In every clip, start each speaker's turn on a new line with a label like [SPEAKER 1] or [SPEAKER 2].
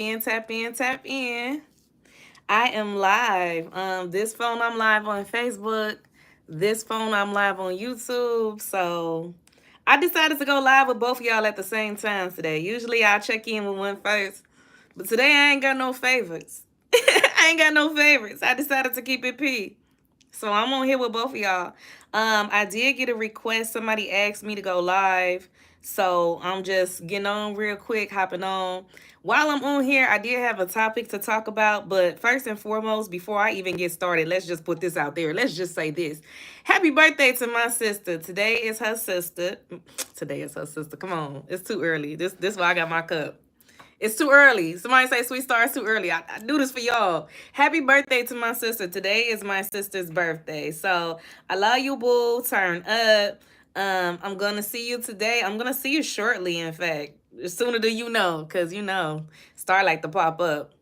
[SPEAKER 1] in, tap in, tap in. I am live. This phone I'm live on Facebook. This phone I'm live on YouTube. So I decided to go live with both of y'all at the same time today. Usually I'll check in with one first, but today I ain't got no favorites. I ain't got no favorites. I decided to keep it P. So I'm on here with both of y'all. I did get a request. Somebody asked me to go live. So I'm just getting on real quick, hopping on. While I'm on here, I did have a topic to talk about. But first and foremost, before I even get started, let's just put this out there. Let's just say this. Happy birthday to my sister. Today is her sister. Today is her sister. Come on. It's too early. This why I got my cup. It's too early. Somebody say Sweet Star, it's too early. I do this for y'all. Happy birthday to my sister. Today is my sister's birthday. So I love you, boo. Turn up. I'm gonna see you today. I'm gonna see you shortly, in fact. Sooner do you know, cause Star like to pop up.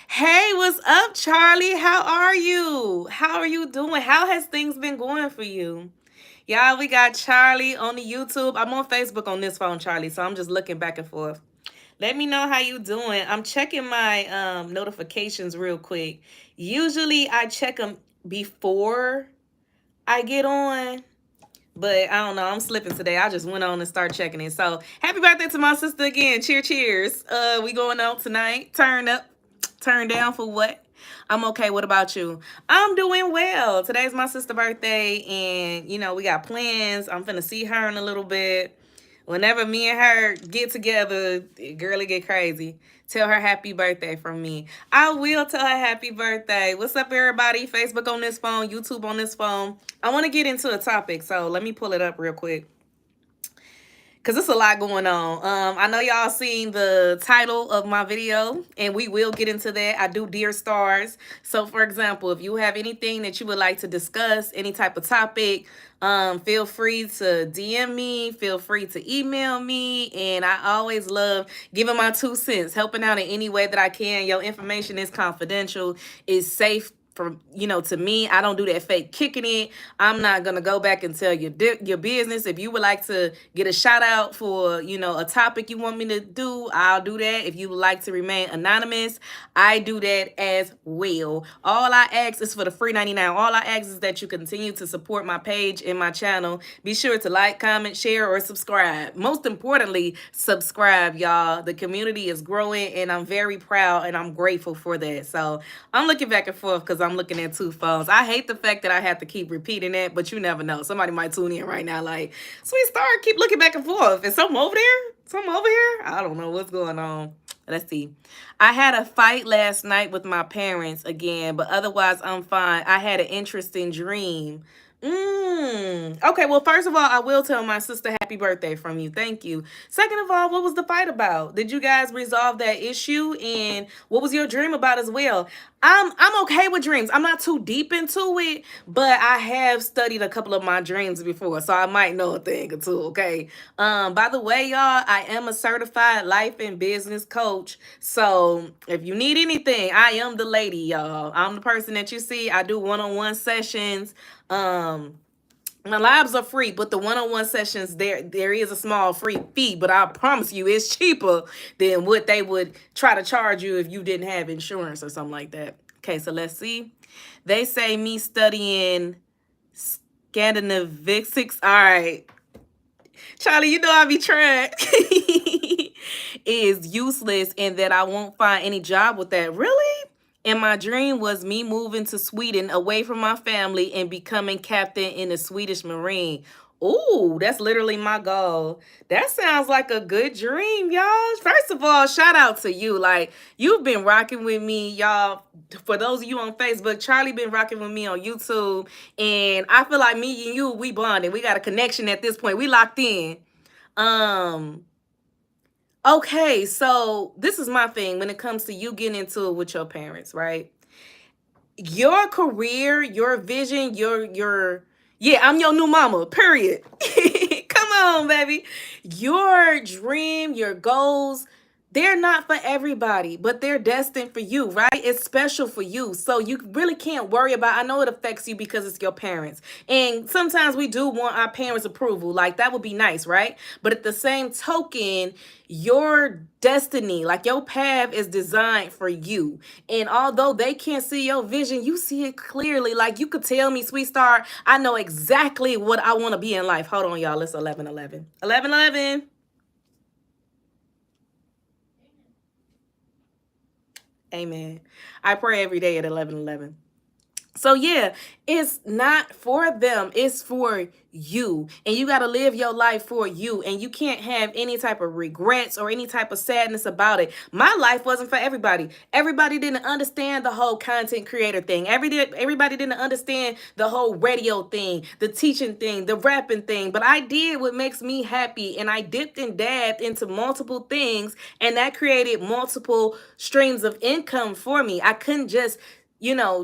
[SPEAKER 1] Hey, what's up, Charlie? How are you? How are you doing? How has things been going for you? Y'all, we got Charlie on the YouTube. I'm on Facebook on this phone, Charlie, so I'm just looking back and forth. Let me know how you doing. I'm checking my notifications real quick. Usually I check them before I get on, but I don't know. I'm slipping today. I just went on and started checking it. So happy birthday to my sister again. Cheers. We going out tonight. Turn up, turn down for what? I'm okay. What about you? I'm doing well. Today's my sister's birthday, and we got plans. I'm finna see her in a little bit. Whenever me and her get together, girly get crazy. Tell her happy birthday from me. I will tell her happy birthday. What's up, everybody? Facebook on this phone, YouTube on this phone. I want to get into a topic, so let me pull it up real quick, because it's a lot going on. I know y'all seen the title of my video, and we will get into that. I do Dear Stars. So, for example, if you have anything that you would like to discuss, any type of topic, feel free to DM me. Feel free to email me. And I always love giving my 2 cents, helping out in any way that I can. Your information is confidential, is safe for to me. I don't do that fake kicking it. I'm not gonna go back and tell your business. If you would like to get a shout out for a topic you want me to do, I'll do that. If you would like to remain anonymous, I do that as well. All I ask is for the free 99. All I ask is that you continue to support my page and my channel. Be sure to like, comment, share, or subscribe. Most importantly, subscribe, y'all. The community is growing, and I'm very proud and I'm grateful for that. So I'm looking back and forth because I'm looking at 2 phones. I hate the fact that I have to keep repeating that, but you never know. Somebody might tune in right now like, Sweet Star, keep looking back and forth. Is something over there? Something over here? I don't know what's going on. Let's see. I had a fight last night with my parents again, but otherwise I'm fine. I had an interesting dream. Okay, well, first of all, I will tell my sister happy birthday from you. Thank you. Second of all, what was the fight about? Did you guys resolve that issue? And what was your dream about as well? I'm okay with dreams. I'm not too deep into it, but I have studied a couple of my dreams before, so I might know a thing or two, okay? By the way, y'all, I am a certified life and business coach. So if you need anything, I am the lady, y'all. I'm the person that you see. I do one-on-one sessions. My labs are free, but the one-on-one sessions, there is a small free fee, but I promise you it's cheaper than what they would try to charge you if you didn't have insurance or something like that. Okay, so let's see. They say me studying Scandinavistics. All right. Charlie, I be trying. Is useless and that I won't find any job with that. Really? And my dream was me moving to Sweden away from my family and becoming captain in the Swedish Marine. Ooh, that's literally my goal. That sounds like a good dream, y'all. First of all, shout out to you. Like, you've been rocking with me, y'all. For those of you on Facebook, Charlie been rocking with me on YouTube. And I feel like me and you, we bonded. We got a connection at this point. We locked in. Okay, so this is my thing when it comes to you getting into it with your parents, right? Your career, your vision, yeah, I'm your new mama, period. Come on, baby. Your dream, your goals, they're not for everybody, but they're destined for you, right? It's special for you. So you really can't worry about, I know it affects you because it's your parents. And sometimes we do want our parents' approval. Like that would be nice, right? But at the same token, your destiny, like your path is designed for you. And although they can't see your vision, you see it clearly. Like you could tell me, sweet star, I know exactly what I want to be in life. Hold on, y'all. It's 11:11. 11:11. Amen. I pray every day at 11:11. So yeah, it's not for them, it's for you. And you got to live your life for you, and you can't have any type of regrets or any type of sadness about it. My life wasn't for everybody. Everybody didn't understand the whole content creator thing. Everybody didn't understand the whole radio thing, the teaching thing, the rapping thing, but I did what makes me happy, and I dipped and dabbed into multiple things, and that created multiple streams of income for me. I couldn't just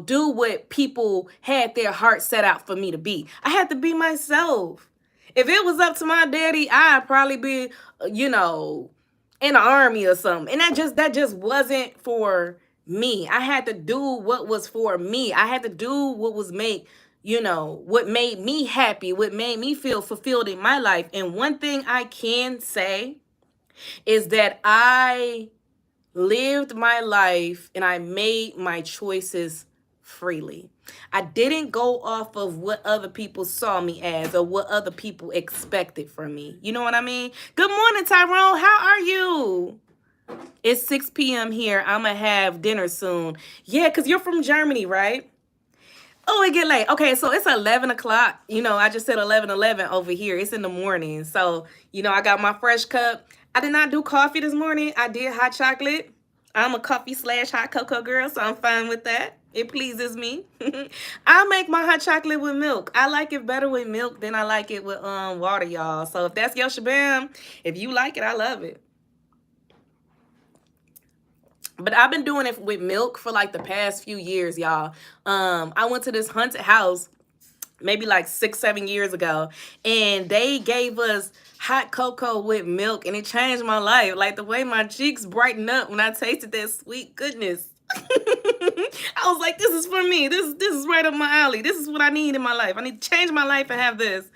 [SPEAKER 1] do what people had their heart set out for me to be. I had to be myself. If it was up to my daddy, I'd probably be, in the army or something. And that just wasn't for me. I had to do what was for me. I had to do what what made me happy, what made me feel fulfilled in my life. And one thing I can say is that I lived my life and I made my choices freely. I didn't go off of what other people saw me as or what other people expected from me. You know what I mean? Good morning, Tyrone. How are you? It's 6 p.m. here. I'm going to have dinner soon. Yeah, because you're from Germany, right? Oh, it get late. Okay, so it's 11 o'clock. I just said 11:11 over here. It's in the morning. So, I got my fresh cup. I did not do coffee this morning. I did hot chocolate. I'm a coffee/hot cocoa girl, so I'm fine with that. It pleases me. I make my hot chocolate with milk. I like it better with milk than I like it with water, y'all. So if that's your shabam, if you like it, I love it. But I've been doing it with milk for like the past few years, y'all. I went to this haunted house maybe like 6-7 years ago, and they gave us hot cocoa with milk, and it changed my life. Like the way my cheeks brightened up when I tasted that sweet goodness. I was like, this is for me. This is right up my alley. This is what I need in my life. I need to change my life and have this.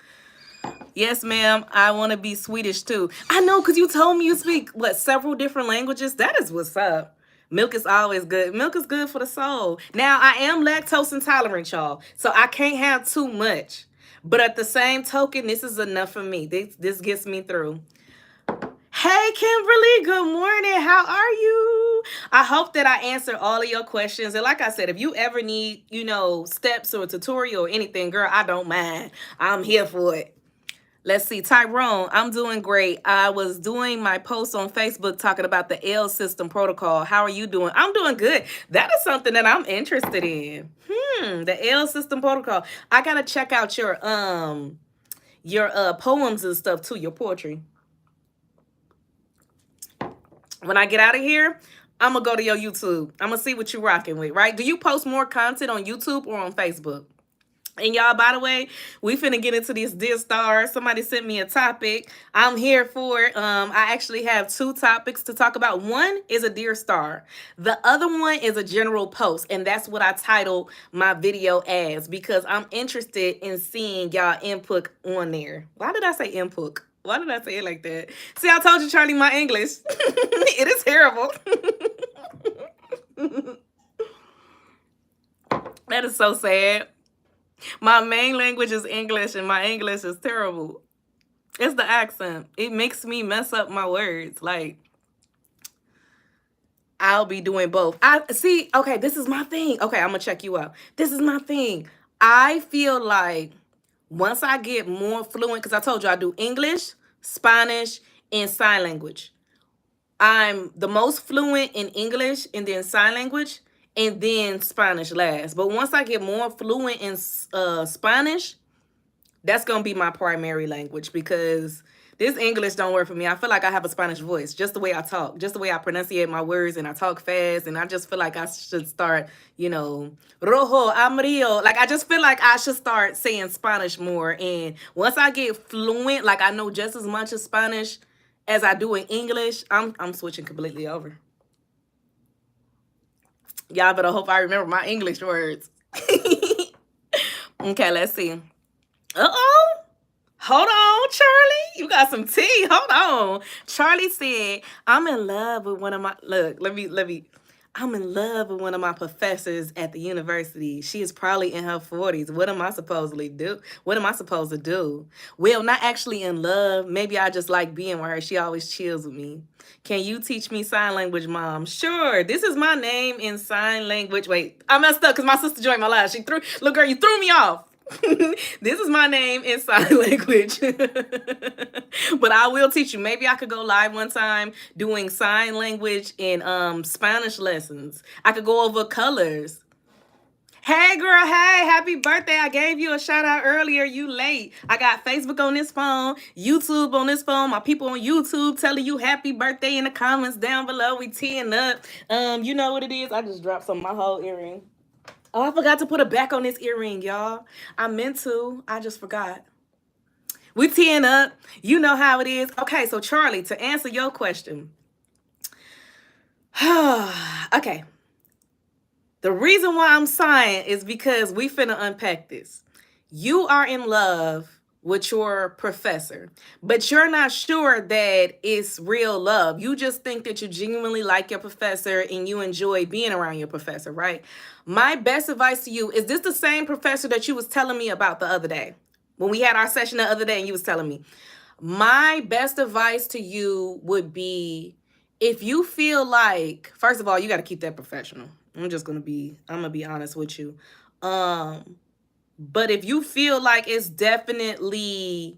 [SPEAKER 1] Yes, ma'am. I want to be Swedish too. I know, because you told me you speak, several different languages? That is what's up. Milk is always good. Milk is good for the soul. Now, I am lactose intolerant, y'all, so I can't have too much. But at the same token, this is enough for me. This gets me through. Hey, Kimberly, good morning. How are you? I hope that I answered all of your questions. And like I said, if you ever need, steps or a tutorial or anything, girl, I don't mind. I'm here for it. Let's see, Tyrone, I'm doing great. I was doing my post on Facebook talking about the L system protocol. How are you doing? I'm doing good. That is something that I'm interested in. The L system protocol. I gotta check out your poems and stuff too, your poetry. When I get out of here, I'm gonna go to your YouTube. I'm gonna see what you're rocking with, right? Do you post more content on YouTube or on Facebook? And y'all, by the way, we finna get into this Dear Star. Somebody sent me a topic. I'm here for it. I actually have 2 topics to talk about. One is a Dear Star. The other one is a general post. And that's what I titled my video as, because I'm interested in seeing y'all input on there. Why did I say input? Why did I say it like that? See, I told you, Charlie, my English. It is terrible. That is so sad. My main language is English, and my English is terrible. It's the accent. It makes me mess up my words. Like, I'll be doing both. Okay, this is my thing. Okay, I'm going to check you out. This is my thing. I feel like once I get more fluent, because I told you I do English, Spanish, and sign language. I'm the most fluent in English and then sign language, and then Spanish last. But once I get more fluent in Spanish, that's going to be my primary language, because this English don't work for me. I feel like I have a Spanish voice, just the way I talk, just the way I pronunciate my words, and I talk fast, and I just feel like I should start, rojo, amarillo. Like, I just feel like I should start saying Spanish more. And once I get fluent, like I know just as much as Spanish as I do in English, I'm switching completely over. Y'all better hope I remember my English words. Okay, let's see. Uh-oh. Hold on, Charlie. You got some tea. Hold on. Charlie said, I'm in love with one of my I'm in love with one of my professors at the university. She is probably in her 40s. What am I supposedly do? What am I supposed to do? Well, not actually in love. Maybe I just like being with her. She always chills with me. Can you teach me sign language, Mom? Sure. This is my name in sign language. Wait, I messed up because my sister joined my live. Look, girl, you threw me off. This is my name in sign language. But I will teach you. Maybe I could go live one time doing sign language and Spanish lessons. I could go over colors. Hey girl, hey, happy birthday. I gave you a shout out earlier. You late. I got Facebook on this phone, YouTube on this phone, my people on YouTube telling you happy birthday in the comments down below. We teeing up. You know what it is? I just dropped some of my whole earring. Oh, I forgot to put a back on this earring, y'all. I meant to. I just forgot. We teeing up. You know how it is. Okay, so Charlie, to answer your question. Okay. The reason why I'm sighing is because we finna unpack this. You are in love with your professor, but you're not sure that it's real love. You just think that you genuinely like your professor and you enjoy being around your professor, right? My best advice to you is this the same professor that you was telling me about the other day? When we had our session the other day and you was telling me. My best advice to you would be if you feel like, first of all, you got to keep that professional. I'm gonna be honest with you. But if you feel like it's definitely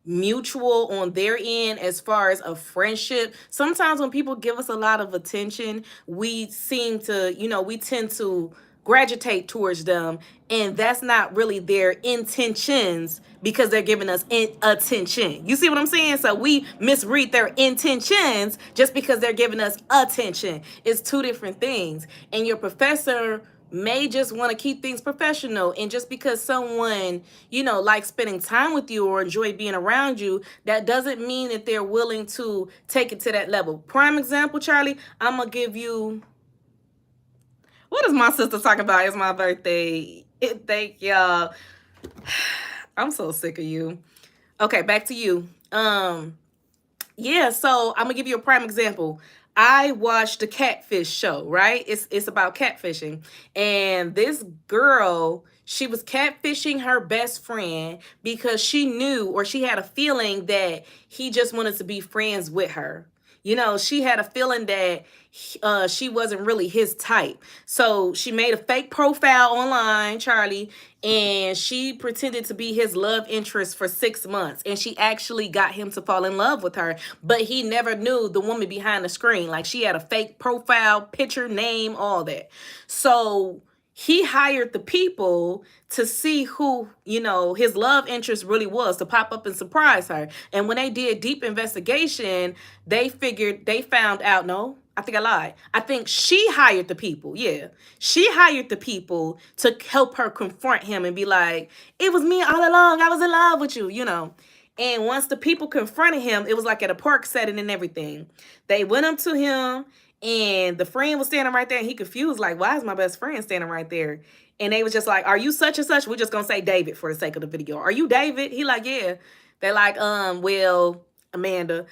[SPEAKER 1] mutual on their end as far as a friendship, sometimes when people give us a lot of attention, we seem to, we tend to gravitate towards them, and that's not really their intentions because they're giving us attention. You see what I'm saying? So we misread their intentions just because they're giving us attention. It's two different things. And your professor may just want to keep things professional, and just because someone likes spending time with you or enjoy being around you, that doesn't mean that they're willing to take it to that level. Prime example, Charlie, I'm gonna give you, what is my sister talking about? It's my birthday. Thank y'all. I'm so sick of you. Okay, back to you. Yeah, so I'm gonna give you a prime example. I watched the Catfish show, right? It's about catfishing. And this girl, she was catfishing her best friend because she knew, or she had a feeling that he just wanted to be friends with her. She had a feeling that she wasn't really his type. So she made a fake profile online, Charlie, and she pretended to be his love interest for 6 months. And she actually got him to fall in love with her. But he never knew the woman behind the screen. Like, she had a fake profile, picture, name, all that. So he hired the people to see who, his love interest really was, to pop up and surprise her. And when they did deep investigation, they found out, no, I think I lied. I think she hired the people. Yeah. She hired the people to help her confront him and be like, it was me all along. I was in love with you, And once the people confronted him, it was like at a park setting and everything. They went up to him, and the friend was standing right there, and he confused, like, why is my best friend standing right there? And they was just like, are you such and such? We're just gonna say David for the sake of the video. Are you David? He like, yeah. They're like, well, Amanda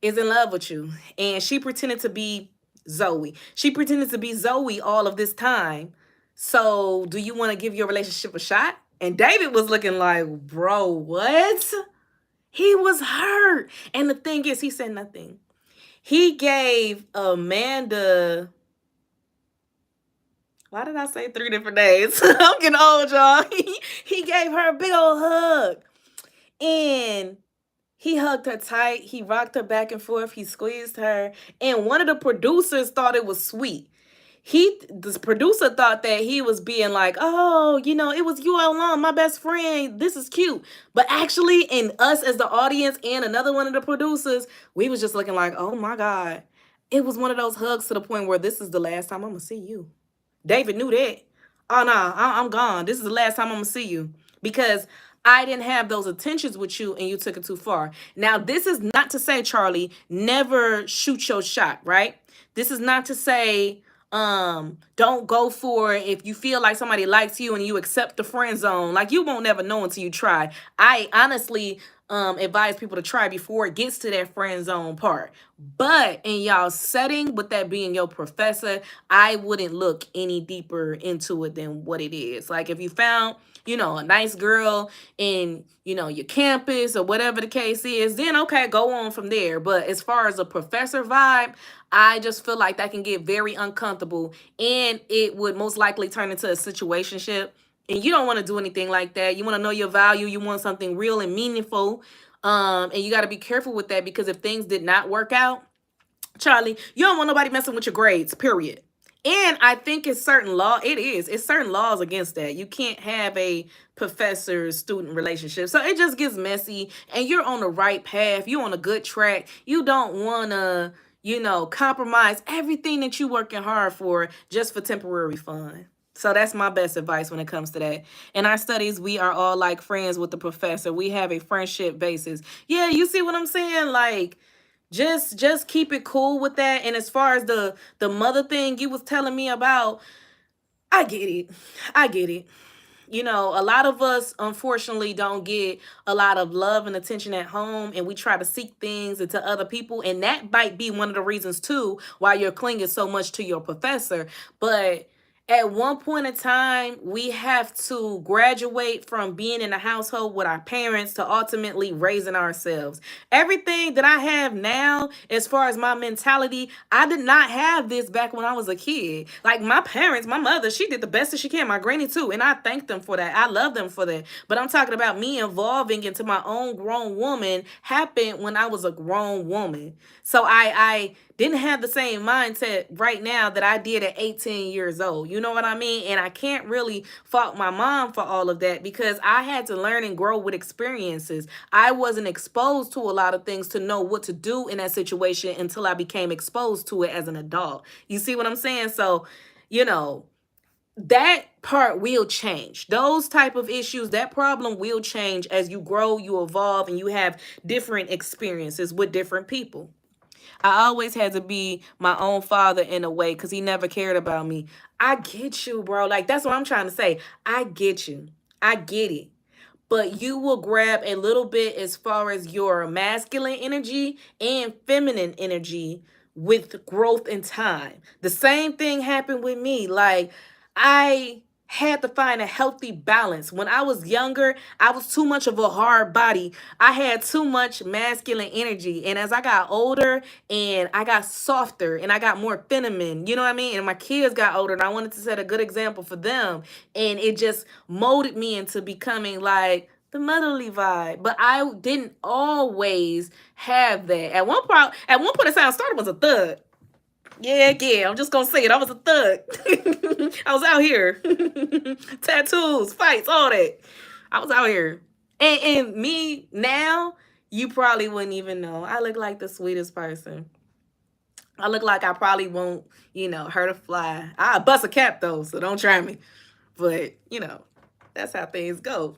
[SPEAKER 1] is in love with you. And she pretended to be Zoe. She pretended to be Zoe all of this time. So do you want to give your relationship a shot? And David was looking like, bro, what? He was hurt. And the thing is, he said nothing. He gave Amanda, why did I say 3 different names? I'm getting old, y'all. He gave her a big old hug. And he hugged her tight. He rocked her back and forth. He squeezed her. And one of the producers thought it was sweet. The producer thought that he was being like, oh, it was you all along, my best friend. This is cute. But actually, in us as the audience and another one of the producers, we was just looking like, oh my God. It was one of those hugs to the point where this is the last time I'm going to see you. David knew that. Oh, no, I'm gone. This is the last time I'm going to see you. Because I didn't have those intentions with you and you took it too far. Now, this is not to say, Charlie, never shoot your shot, right? This is not to say don't go for it if you feel like somebody likes you and you accept the friend zone. Like, you won't never know until you try. I honestly advise people to try before it gets to that friend zone part. But in y'all setting, with that being your professor, I wouldn't look any deeper into it than what it is. Like, if you found, you know, a nice girl in, you know, your campus or whatever the case is, then okay, go on from there. But as far as a professor vibe, I just feel like that can get very uncomfortable, and it would most likely turn into a situationship. And you don't want to do anything like that. You want to know your value. You want something real and meaningful. And you got to be careful with that, because if things did not work out, Charlie, you don't want nobody messing with your grades, period. And I think it's certain laws against that. You can't have a professor student relationship. So it just gets messy, and you're on the right path. You're on a good track. You don't want to, you know, compromise everything that you working hard for just for temporary fun. So that's my best advice when it comes to that. In our studies, we are all like friends with the professor. We have a friendship basis. Yeah, you see what I'm saying? Like, just keep it cool with that. And as far as the mother thing you was telling me about, I get it. I get it. You know, a lot of us unfortunately don't get a lot of love and attention at home, and we try to seek things into other people, and that might be one of the reasons too why you're clinging so much to your professor. But at one point in time, we have to graduate from being in a household with our parents to ultimately raising ourselves. Everything that I have now, as far as my mentality, I did not have this back when I was a kid. Like, my parents, my mother, she did the best that she can, my granny too, and I thank them for that. I love them for that. But I'm talking about me evolving into my own grown woman happened when I was a grown woman. So I didn't have the same mindset right now that I did at 18 years old. You know what I mean? And I can't really fault my mom for all of that, because I had to learn and grow with experiences. I wasn't exposed to a lot of things to know what to do in that situation until I became exposed to it as an adult. You see what I'm saying? So, you know, that part will change. Those type of issues, that problem will change as you grow, you evolve, and you have different experiences with different people. I always had to be my own father in a way, because he never cared about me. I get you, bro. Like, that's what I'm trying to say. I get you. I get it. But you will grab a little bit as far as your masculine energy and feminine energy with growth and time. The same thing happened with me. Like, I had to find a healthy balance. When I was younger, I was too much of a hard body. I had too much masculine energy. And as I got older and I got softer and I got more feminine, you know what I mean? And my kids got older and I wanted to set a good example for them. And it just molded me into becoming like the motherly vibe. But I didn't always have that. At one point in time, I started was a thug. Yeah, I'm just gonna say it. I was a thug. I was out here. Tattoos, fights, all that. I was out here. And me now, you probably wouldn't even know. I look like the sweetest person. I look like I probably won't, hurt a fly. I bust a cap though, so don't try me. But, that's how things go.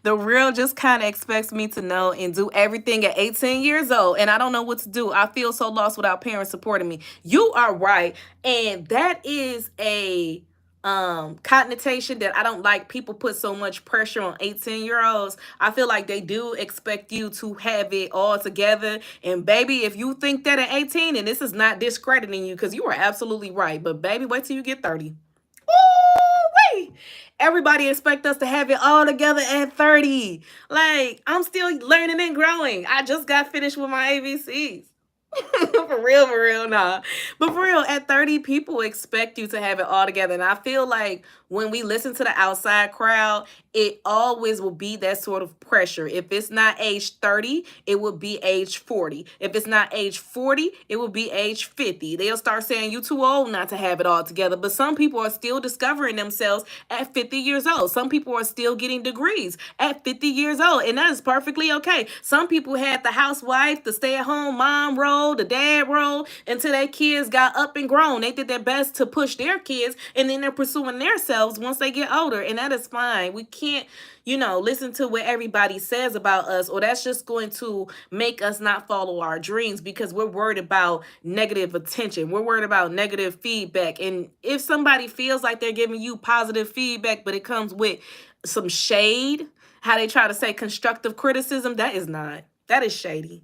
[SPEAKER 1] The real just kind of expects me to know and do everything at 18 years old, and I don't know what to do. I feel so lost without parents supporting me. You are right, and that is a connotation that I don't like. People put so much pressure on 18-year-olds. I feel like they do expect you to have it all together, and baby, if you think that at 18, and this is not discrediting you, because you are absolutely right, but baby, wait till you get 30. Woo-wee! Everybody expect us to have it all together at 30. Like, I'm still learning and growing. I just got finished with my ABCs. For real, nah. But for real, at 30, people expect you to have it all together. And I feel like when we listen to the outside crowd, it always will be that sort of pressure. If it's not age 30, it will be age 40. If it's not age 40, it will be age 50. They'll start saying you too old not to have it all together. But some people are still discovering themselves at 50 years old. Some people are still getting degrees at 50 years old. And that is perfectly okay. Some people had the housewife, the stay-at-home mom role, the dad role, until their kids got up and grown. They did their best to push their kids, and then they're pursuing themselves themselves once they get older, and that is fine. We can't, listen to what everybody says about us, or that's just going to make us not follow our dreams because we're worried about negative attention. We're worried about negative feedback. And if somebody feels like they're giving you positive feedback, but it comes with some shade, how they try to say constructive criticism, that is shady.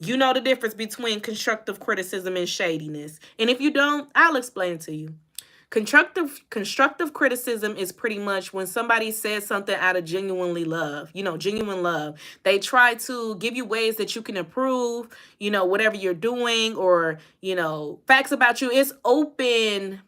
[SPEAKER 1] You know the difference between constructive criticism and shadiness. And if you don't, I'll explain it to you. Constructive criticism is pretty much when somebody says something out of genuinely love, genuine love. They try to give you ways that you can improve, whatever you're doing, or, facts about you. It's open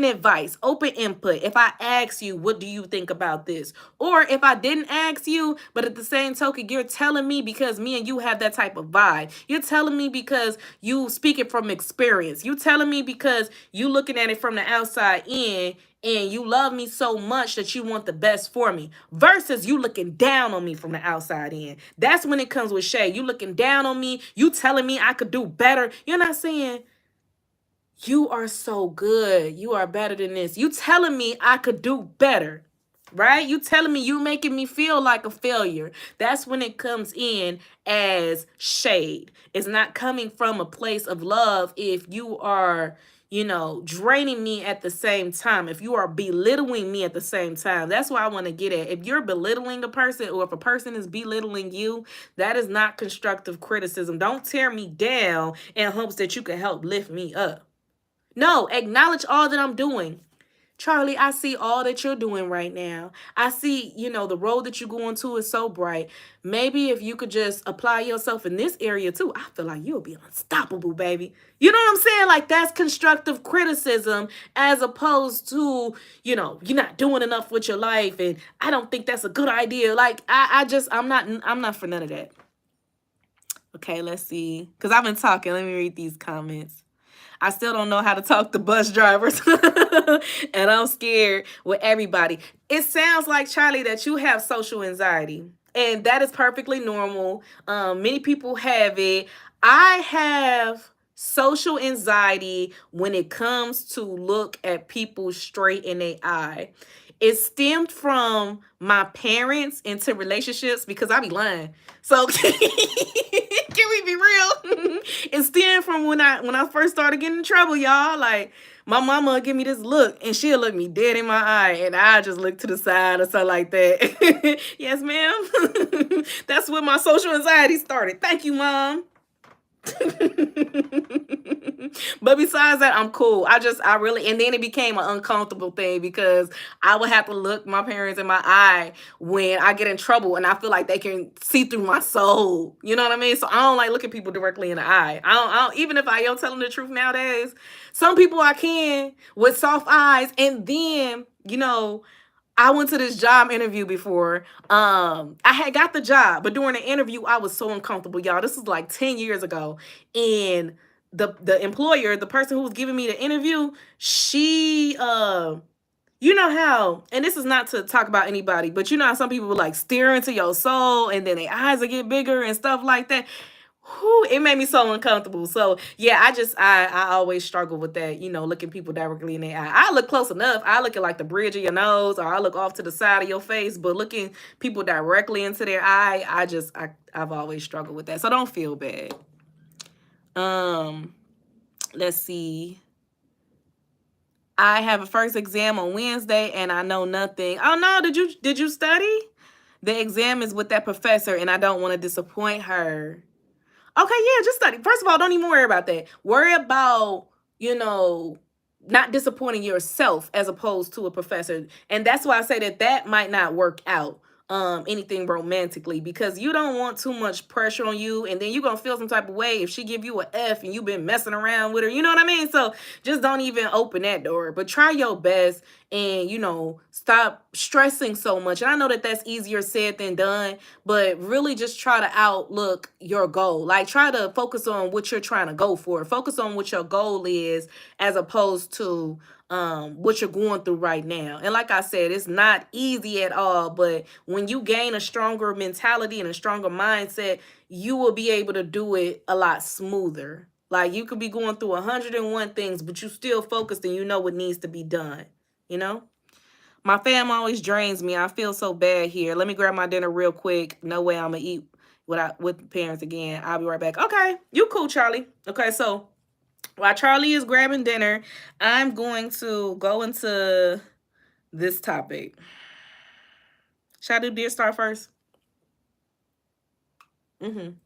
[SPEAKER 1] advice, open input. If I ask you, what do you think about this? Or if I didn't ask you, but at the same token, you're telling me because me and you have that type of vibe. You're telling me because you speak it from experience. You're telling me because you looking at it from the outside in, and you love me so much that you want the best for me, versus you looking down on me from the outside in. That's when it comes with shade. You looking down on me. You telling me I could do better. You're not saying, you are so good. You are better than this. You telling me I could do better, right? You telling me you making me feel like a failure. That's when it comes in as shade. It's not coming from a place of love if you are, draining me at the same time. If you are belittling me at the same time. That's what I want to get at. If you're belittling a person, or if a person is belittling you, that is not constructive criticism. Don't tear me down in hopes that you can help lift me up. No, acknowledge all that I'm doing. Charlie, I see all that you're doing right now. I see, the road that you're going to is so bright. Maybe if you could just apply yourself in this area too, I feel like you'll be unstoppable, baby. You know what I'm saying? Like, that's constructive criticism, as opposed to, you're not doing enough with your life, and I don't think that's a good idea. Like, I'm not for none of that. Okay, let's see. Because I've been talking. Let me read these comments. I still don't know how to talk to bus drivers. And I'm scared with everybody. It sounds like, Charlie, that you have social anxiety. And that is perfectly normal. Many people have it. I have social anxiety when it comes to look at people straight in the eye. It stemmed from my parents into relationships, because I be lying. So can we be real? It stemmed from when I first started getting in trouble, y'all. Like, my mama would give me this look, and she'll look me dead in my eye, and I just look to the side or something like that. Yes, ma'am. That's when my social anxiety started. Thank you, Mom. But besides that, I'm cool. I really, and then it became an uncomfortable thing, because I would have to look my parents in my eye when I get in trouble, and I feel like they can see through my soul. You know what I mean? So I don't like looking people directly in the eye. I don't even if I am telling the truth nowadays. Some people I can with soft eyes, and then, I went to this job interview before. I had got the job, but during the interview, I was so uncomfortable, y'all. This was like 10 years ago. And the employer, the person who was giving me the interview, she, you know how, and this is not to talk about anybody, but you know how some people will like stare into your soul, and then their eyes will get bigger and stuff like that. Whew, it made me so uncomfortable. So yeah, I always struggle with that, looking people directly in the eye. I look close enough. I look at like the bridge of your nose, or I look off to the side of your face, but looking people directly into their eye, I've always struggled with that. So don't feel bad. Let's see. I have a first exam on Wednesday, and I know nothing. Oh no, did you study? The exam is with that professor, and I don't want to disappoint her. Okay, yeah, just study. First of all, don't even worry about that. Worry about, not disappointing yourself as opposed to a professor. And that's why I say that might not work out anything romantically, because you don't want too much pressure on you, and then you're going to feel some type of way if she give you an F and you've been messing around with her. You know what I mean? So just don't even open that door, but try your best, and, stop stressing so much. And I know that that's easier said than done, but really just try to outlook your goal. Like, try to focus on what you're trying to go for. Focus on what your goal is, as opposed to what you're going through right now. And like I said, it's not easy at all, but when you gain a stronger mentality and a stronger mindset, you will be able to do it a lot smoother. Like, you could be going through 101 things, but you still focused, and you know what needs to be done. you know? My fam always drains me. I feel so bad here. Let me grab my dinner real quick. No way I'm gonna eat with parents again. I'll be right back. Okay, you cool, Charlie. Okay, so while Charlie is grabbing dinner, I'm going to go into this topic. Should I do Dear Star first? I'm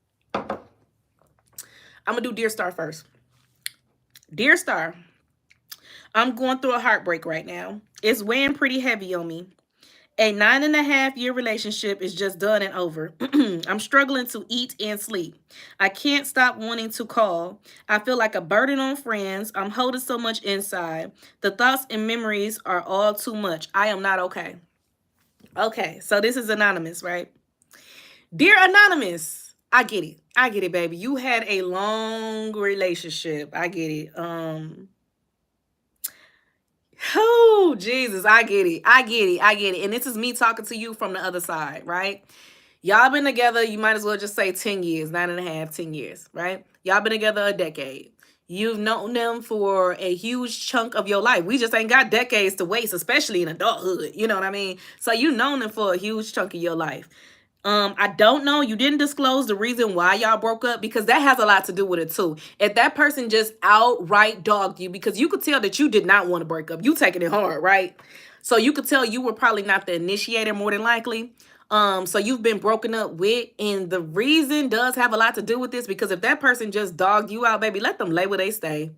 [SPEAKER 1] gonna do Dear Star first. Dear Star, I'm going through a heartbreak right now. It's weighing pretty heavy on me. A 9.5-year relationship is just done and over. I'm struggling to eat and sleep. I can't stop wanting to call. I feel like a burden on friends. I'm holding so much inside. The thoughts and memories are all too much. I am not okay. Okay, so this is Anonymous, right? Dear Anonymous, I get it. I get it, baby. You had a long relationship. I get it. Oh, Jesus, I get it. I get it. I get it. And this is me talking to you from the other side, right? Y'all been together, you might as well just say 10 years, 9.5, 10 years, right? Y'all been together a decade. You've known them for a huge chunk of your life. We just ain't got decades to waste, especially in adulthood. You know what I mean? So you've known them for a huge chunk of your life. I don't know. You didn't disclose the reason why y'all broke up because that has a lot to do with it too. If that person just outright dogged you because you could tell that you did not want to break up, you taking it hard, right? So you could tell you were probably not the initiator more than likely. So you've been broken up with, and the reason does have a lot to do with this because if that person just dogged you out, baby, let them lay where they stay.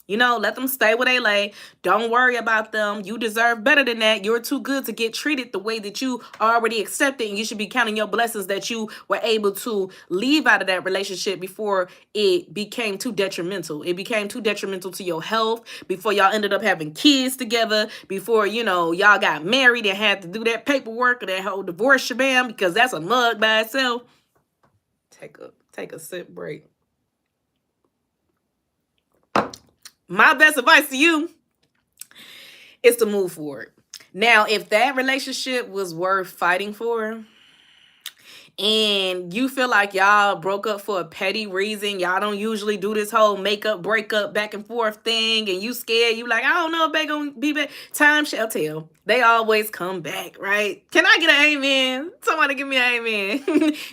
[SPEAKER 1] You know, let them stay where they lay. Don't worry about them. You deserve better than that. You're too good to get treated the way that you are already accepted. And you should be counting your blessings that you were able to leave out of that relationship before it became too detrimental. It became too detrimental to your health, before y'all ended up having kids together, before, you know, y'all got married and had to do that paperwork or that whole divorce shabam, because that's a mug by itself. Take a sip break. My best advice to you is to move forward. Now, if that relationship was worth fighting for and you feel like y'all broke up for a petty reason, y'all don't usually do this whole makeup, breakup, back and forth thing, and you scared, you like, I don't know if they gonna be back. Time shall tell. They always come back, right? Can I get an amen? Somebody give me an amen.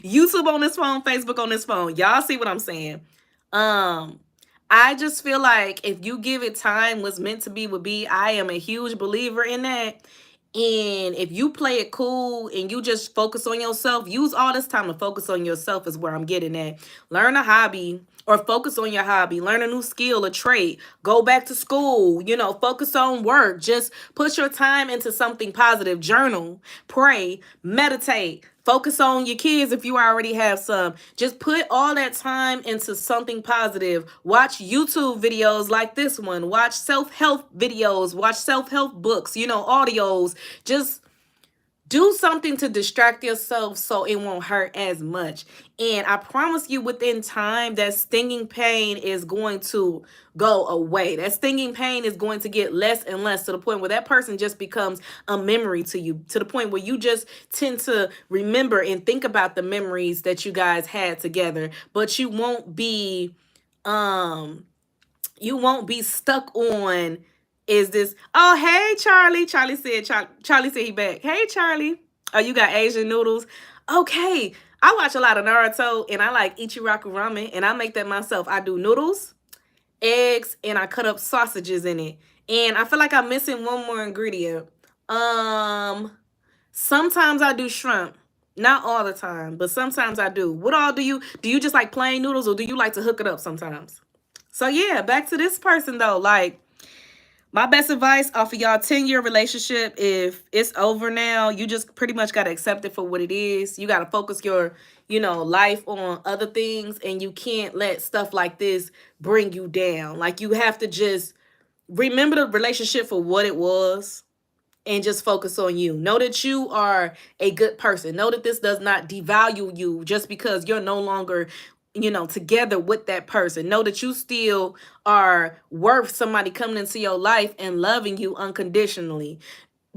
[SPEAKER 1] YouTube on this phone, Facebook on this phone. Y'all see what I'm saying? I just feel like if you give it time, what's meant to be will be. I am a huge believer in that. And if you play it cool and you just focus on yourself, use all this time to focus on yourself is where I'm getting at. Learn a hobby or focus on your hobby. Learn a new skill, a trait. Go back to school, you know, focus on work. Just put your time into something positive. Journal, pray, meditate. Focus on your kids if you already have some. Just put all that time into something positive. Watch YouTube videos like this one. Watch self-help videos. Watch self-help books, you know, audios. Just do something to distract yourself so it won't hurt as much. And I promise you within time, that stinging pain is going to go away. That stinging pain is going to get less and less to the point where that person just becomes a memory to you, to the point where you just tend to remember and think about the memories that you guys had together, but you won't be stuck on, is this, oh, hey, Charlie. Charlie said he back. Hey, Charlie. Oh, you got Asian noodles? Okay. I watch a lot of Naruto, and I like Ichiraku ramen, and I make that myself. I do noodles, eggs, and I cut up sausages in it. And I feel like I'm missing one more ingredient. Sometimes I do shrimp. Not all the time, but sometimes I do. What all do you just like plain noodles, or do you like to hook it up sometimes? So yeah, back to this person though. Like, my best advice off of y'all 10-year relationship, if it's over now, you just pretty much got to accept it for what it is. You got to focus your, you know, life on other things, and you can't let stuff like this bring you down. Like, you have to just remember the relationship for what it was and just focus on you. Know that you are a good person. Know that this does not devalue you just because you're no longer, you know, together with that person. Know that you still are worth somebody coming into your life and loving you unconditionally.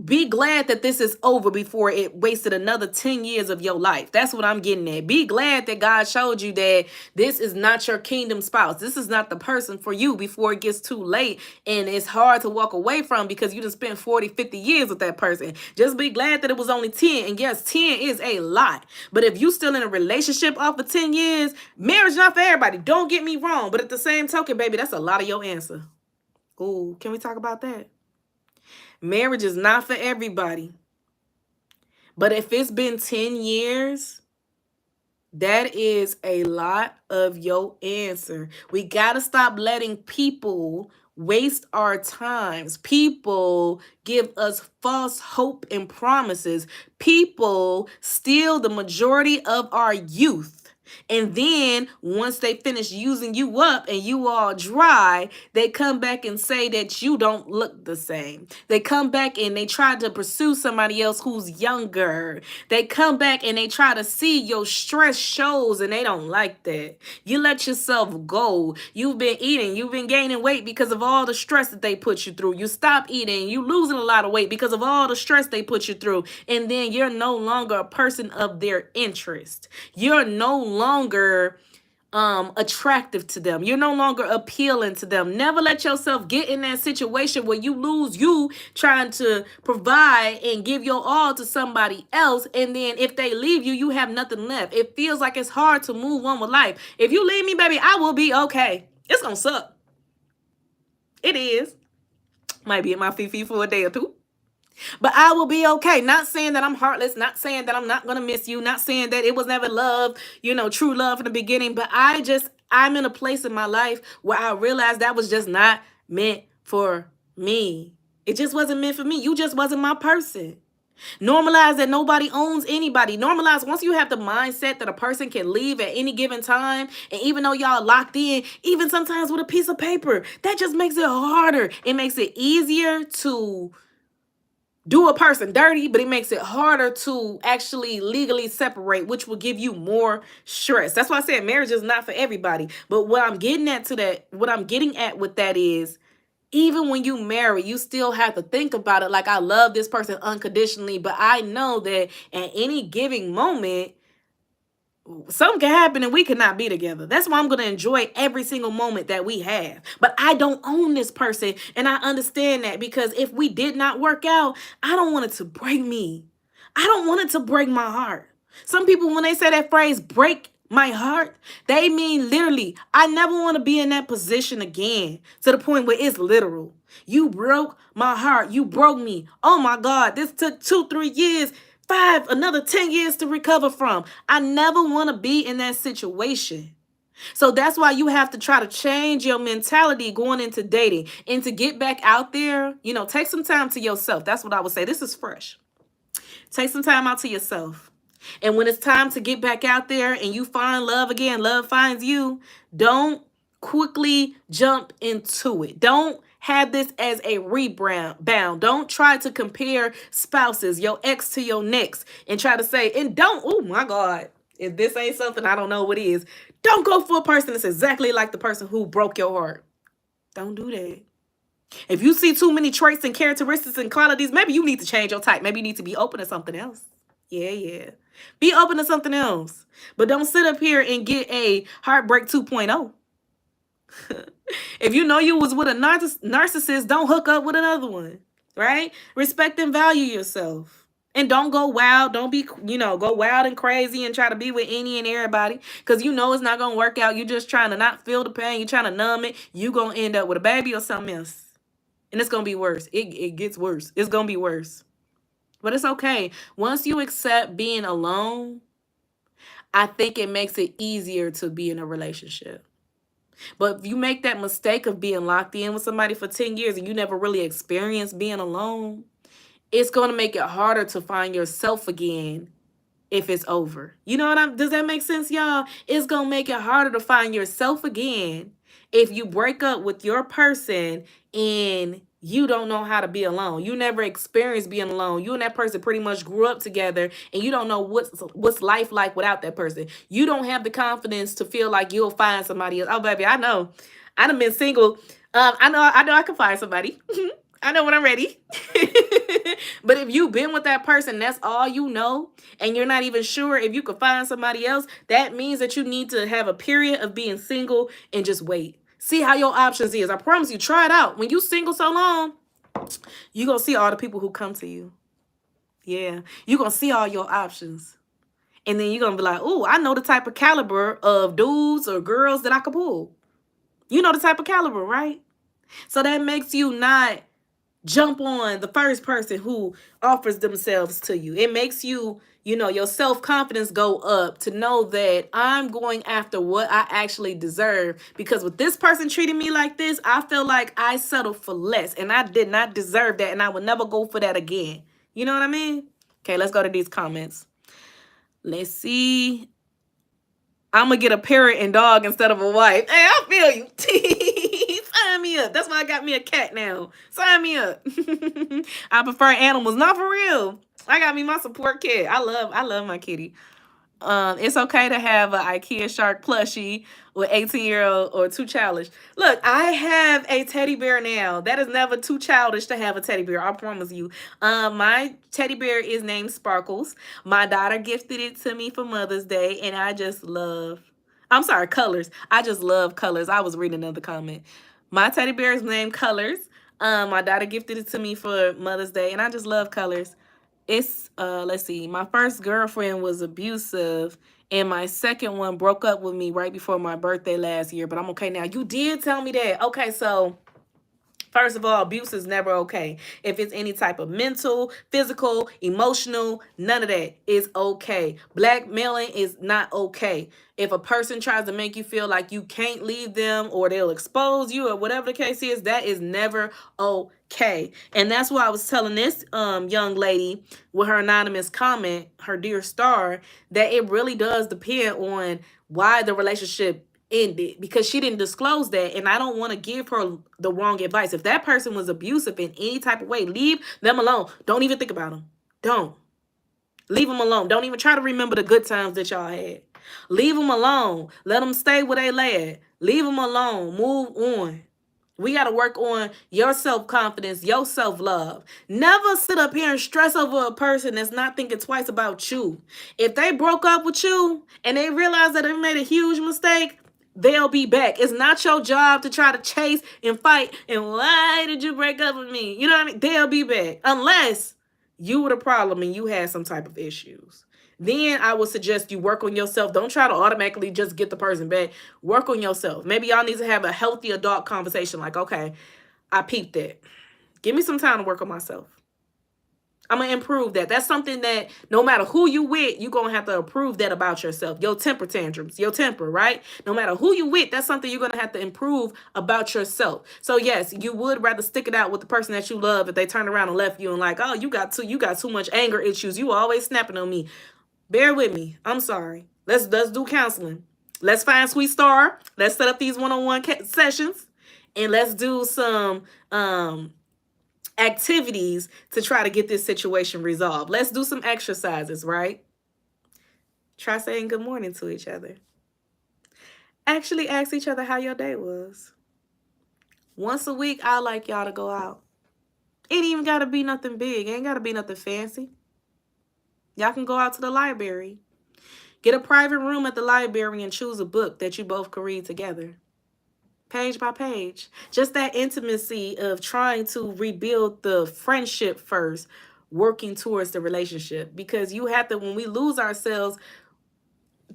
[SPEAKER 1] Be glad that this is over before it wasted another 10 years of your life. That's what I'm getting at. Be glad that God showed you that this is not your kingdom spouse. This is not the person for you before it gets too late and it's hard to walk away from because you just spent 40, 50 years with that person. Just be glad that it was only 10. And yes, 10 is a lot. But if you still in a relationship off for 10 years, marriage not for everybody. Don't get me wrong. But at the same token, baby, that's a lot of your answer. Ooh, can we talk about that? Marriage is not for everybody. But if it's been 10 years, that is a lot of your answer. We got to stop letting people waste our times. People give us false hope and promises. People steal the majority of our youth. And then once they finish using you up and you all dry, they come back and say that you don't look the same. They come back and they try to pursue somebody else who's younger. They come back and they try to see your stress shows and they don't like that. You let yourself go. You've been eating. You've been gaining weight because of all the stress that they put you through. You stop eating. You losing a lot of weight because of all the stress they put you through. And then you're no longer a person of their interest. You're no longer attractive to them. You're no longer appealing to them. Never let yourself get in that situation where you lose you trying to provide and give your all to somebody else, and then if they leave you, you have nothing left. It feels like it's hard to move on with life. If you leave me, baby, I will be okay. It's gonna suck. It is. Might be in my fifi for a day or two. But I will be okay. Not saying that I'm heartless, not saying that I'm not going to miss you, not saying that it was never love, true love in the beginning. But I'm in a place in my life where I realized that was just not meant for me. It just wasn't meant for me. You just wasn't my person. Normalize that nobody owns anybody. Normalize once you have the mindset that a person can leave at any given time. And even though y'all locked in, even sometimes with a piece of paper, that just makes it harder. It makes it easier to do a person dirty, but it makes it harder to actually legally separate, which will give you more stress. That's why I said marriage is not for everybody. But what I'm getting at with that is, even when you marry, you still have to think about it like, I love this person unconditionally, but I know that at any given moment, something can happen and we cannot be together. That's why I'm going to enjoy every single moment that we have. But I don't own this person. And I understand that, because if we did not work out, I don't want it to break me. I don't want it to break my heart. Some people, when they say that phrase, break my heart, they mean literally, I never want to be in that position again, to the point where it's literal. You broke my heart. You broke me. Oh my God, this took 2-3 years. 5, another 10 years to recover from. I never want to be in that situation. So that's why you have to try to change your mentality going into dating, and to get back out there, take some time to yourself. That's what I would say. This is fresh. Take some time out to yourself. And when it's time to get back out there and you find love again, love finds you, don't quickly jump into it. Don't have this as a rebound. Don't try to compare spouses, your ex to your next, and try to say, and don't, oh my God, if this ain't something, I don't know what is. Don't go for a person that's exactly like the person who broke your heart. Don't do that. If you see too many traits and characteristics and qualities, maybe you need to change your type. Maybe you need to be open to something else. Yeah. Be open to something else. But don't sit up here and get a heartbreak 2.0. If you know you was with a narcissist, don't hook up with another one, right? Respect and value yourself. And don't go wild. Don't be, go wild and crazy and try to be with any and everybody, because it's not going to work out. You're just trying to not feel the pain. You're trying to numb it. You're going to end up with a baby or something else. And it's going to be worse. It gets worse. It's going to be worse. But it's okay. Once you accept being alone, I think it makes it easier to be in a relationship. But if you make that mistake of being locked in with somebody for 10 years and you never really experienced being alone, it's going to make it harder to find yourself again if it's over. Does that make sense, y'all? It's going to make it harder to find yourself again if you break up with your person and you don't know how to be alone. You never experienced being alone. You and that person pretty much grew up together, and you don't know what's life like without that person. You don't have the confidence to feel like you'll find somebody else. Oh, baby, I know. I done been single. I know I can find somebody. I know when I'm ready. But if you've been with that person, that's all you know, and you're not even sure if you could find somebody else, that means that you need to have a period of being single and just wait. See how your options is. I promise you, try it out. When you single so long, you gonna see all the people who come to you. Yeah. You gonna see all your options. And then you're gonna be like, oh, I know the type of caliber of dudes or girls that I could pull. You know the type of caliber, right? So that makes you not jump on the first person who offers themselves to you. It makes you, your self-confidence go up to know that I'm going after what I actually deserve, because with this person treating me like this, I feel like I settled for less and I did not deserve that, and I would never go for that again. You know what I mean? Okay, let's go to these comments. Let's see. I'm gonna get a parrot and dog instead of a wife. Hey, I feel you. Sign me up. That's why I got me a cat now. Sign me up. I prefer animals. Not for real. I got me my support cat. I love my kitty. It's okay to have an IKEA shark plushie with 18-year-old or too childish. Look, I have a teddy bear now. That is never too childish to have a teddy bear. I promise you. My teddy bear is named Sparkles. My daughter gifted it to me for Mother's Day, and I just love. I'm sorry, Colors. I just love Colors. I was reading another comment. My teddy bear is named Colors. My daughter gifted it to me for Mother's Day, and I just love Colors. It's let's see, my first girlfriend was abusive, and my second one broke up with me right before my birthday last year, but I'm okay now. You did tell me that. Okay, so first of all, abuse is never okay. If it's any type of mental, physical, emotional, none of that is okay. Blackmailing is not okay. If a person tries to make you feel like you can't leave them, or they'll expose you, or whatever the case is, that is never okay. And that's why I was telling this young lady with her anonymous comment, her dear star, that it really does depend on why the relationship ended, because she didn't disclose that, and I don't want to give her the wrong advice. If that person was abusive in any type of way, leave them alone. Don't even think about them. Don't. Leave them alone. Don't even try to remember the good times that y'all had. Leave them alone. Let them stay where they lay at. Leave them alone. Move on. We got to work on your self-confidence, your self-love. Never sit up here and stress over a person that's not thinking twice about you. If they broke up with you and they realize that they made a huge mistake, they'll be back. It's not your job to try to chase and fight. And why did you break up with me? You know what I mean? They'll be back. Unless you were the problem and you had some type of issues. Then I would suggest you work on yourself. Don't try to automatically just get the person back. Work on yourself. Maybe y'all need to have a healthy adult conversation. Like, okay, I peeped that. Give me some time to work on myself. I'm going to improve that. That's something that no matter who you with, you're going to have to improve that about yourself. Your temper tantrums, your temper, right? No matter who you with, that's something you're going to have to improve about yourself. So yes, you would rather stick it out with the person that you love if they turn around and left you and like, oh, you got too much anger issues. You always snapping on me. Bear with me. I'm sorry. Let's do counseling. Let's find Sweet Star. Let's set up these one-on-one sessions, and let's do some activities to try to get this situation resolved. Let's do some exercises, right? Try saying good morning to each other. Actually ask each other how your day was. Once a week, I like y'all to go out. Ain't even got to be nothing big. Ain't got to be nothing fancy. Y'all can go out to the library. Get a private room at the library and choose a book that you both can read together. Page by page. Just that intimacy of trying to rebuild the friendship first, working towards the relationship. Because you have to, when we lose ourselves,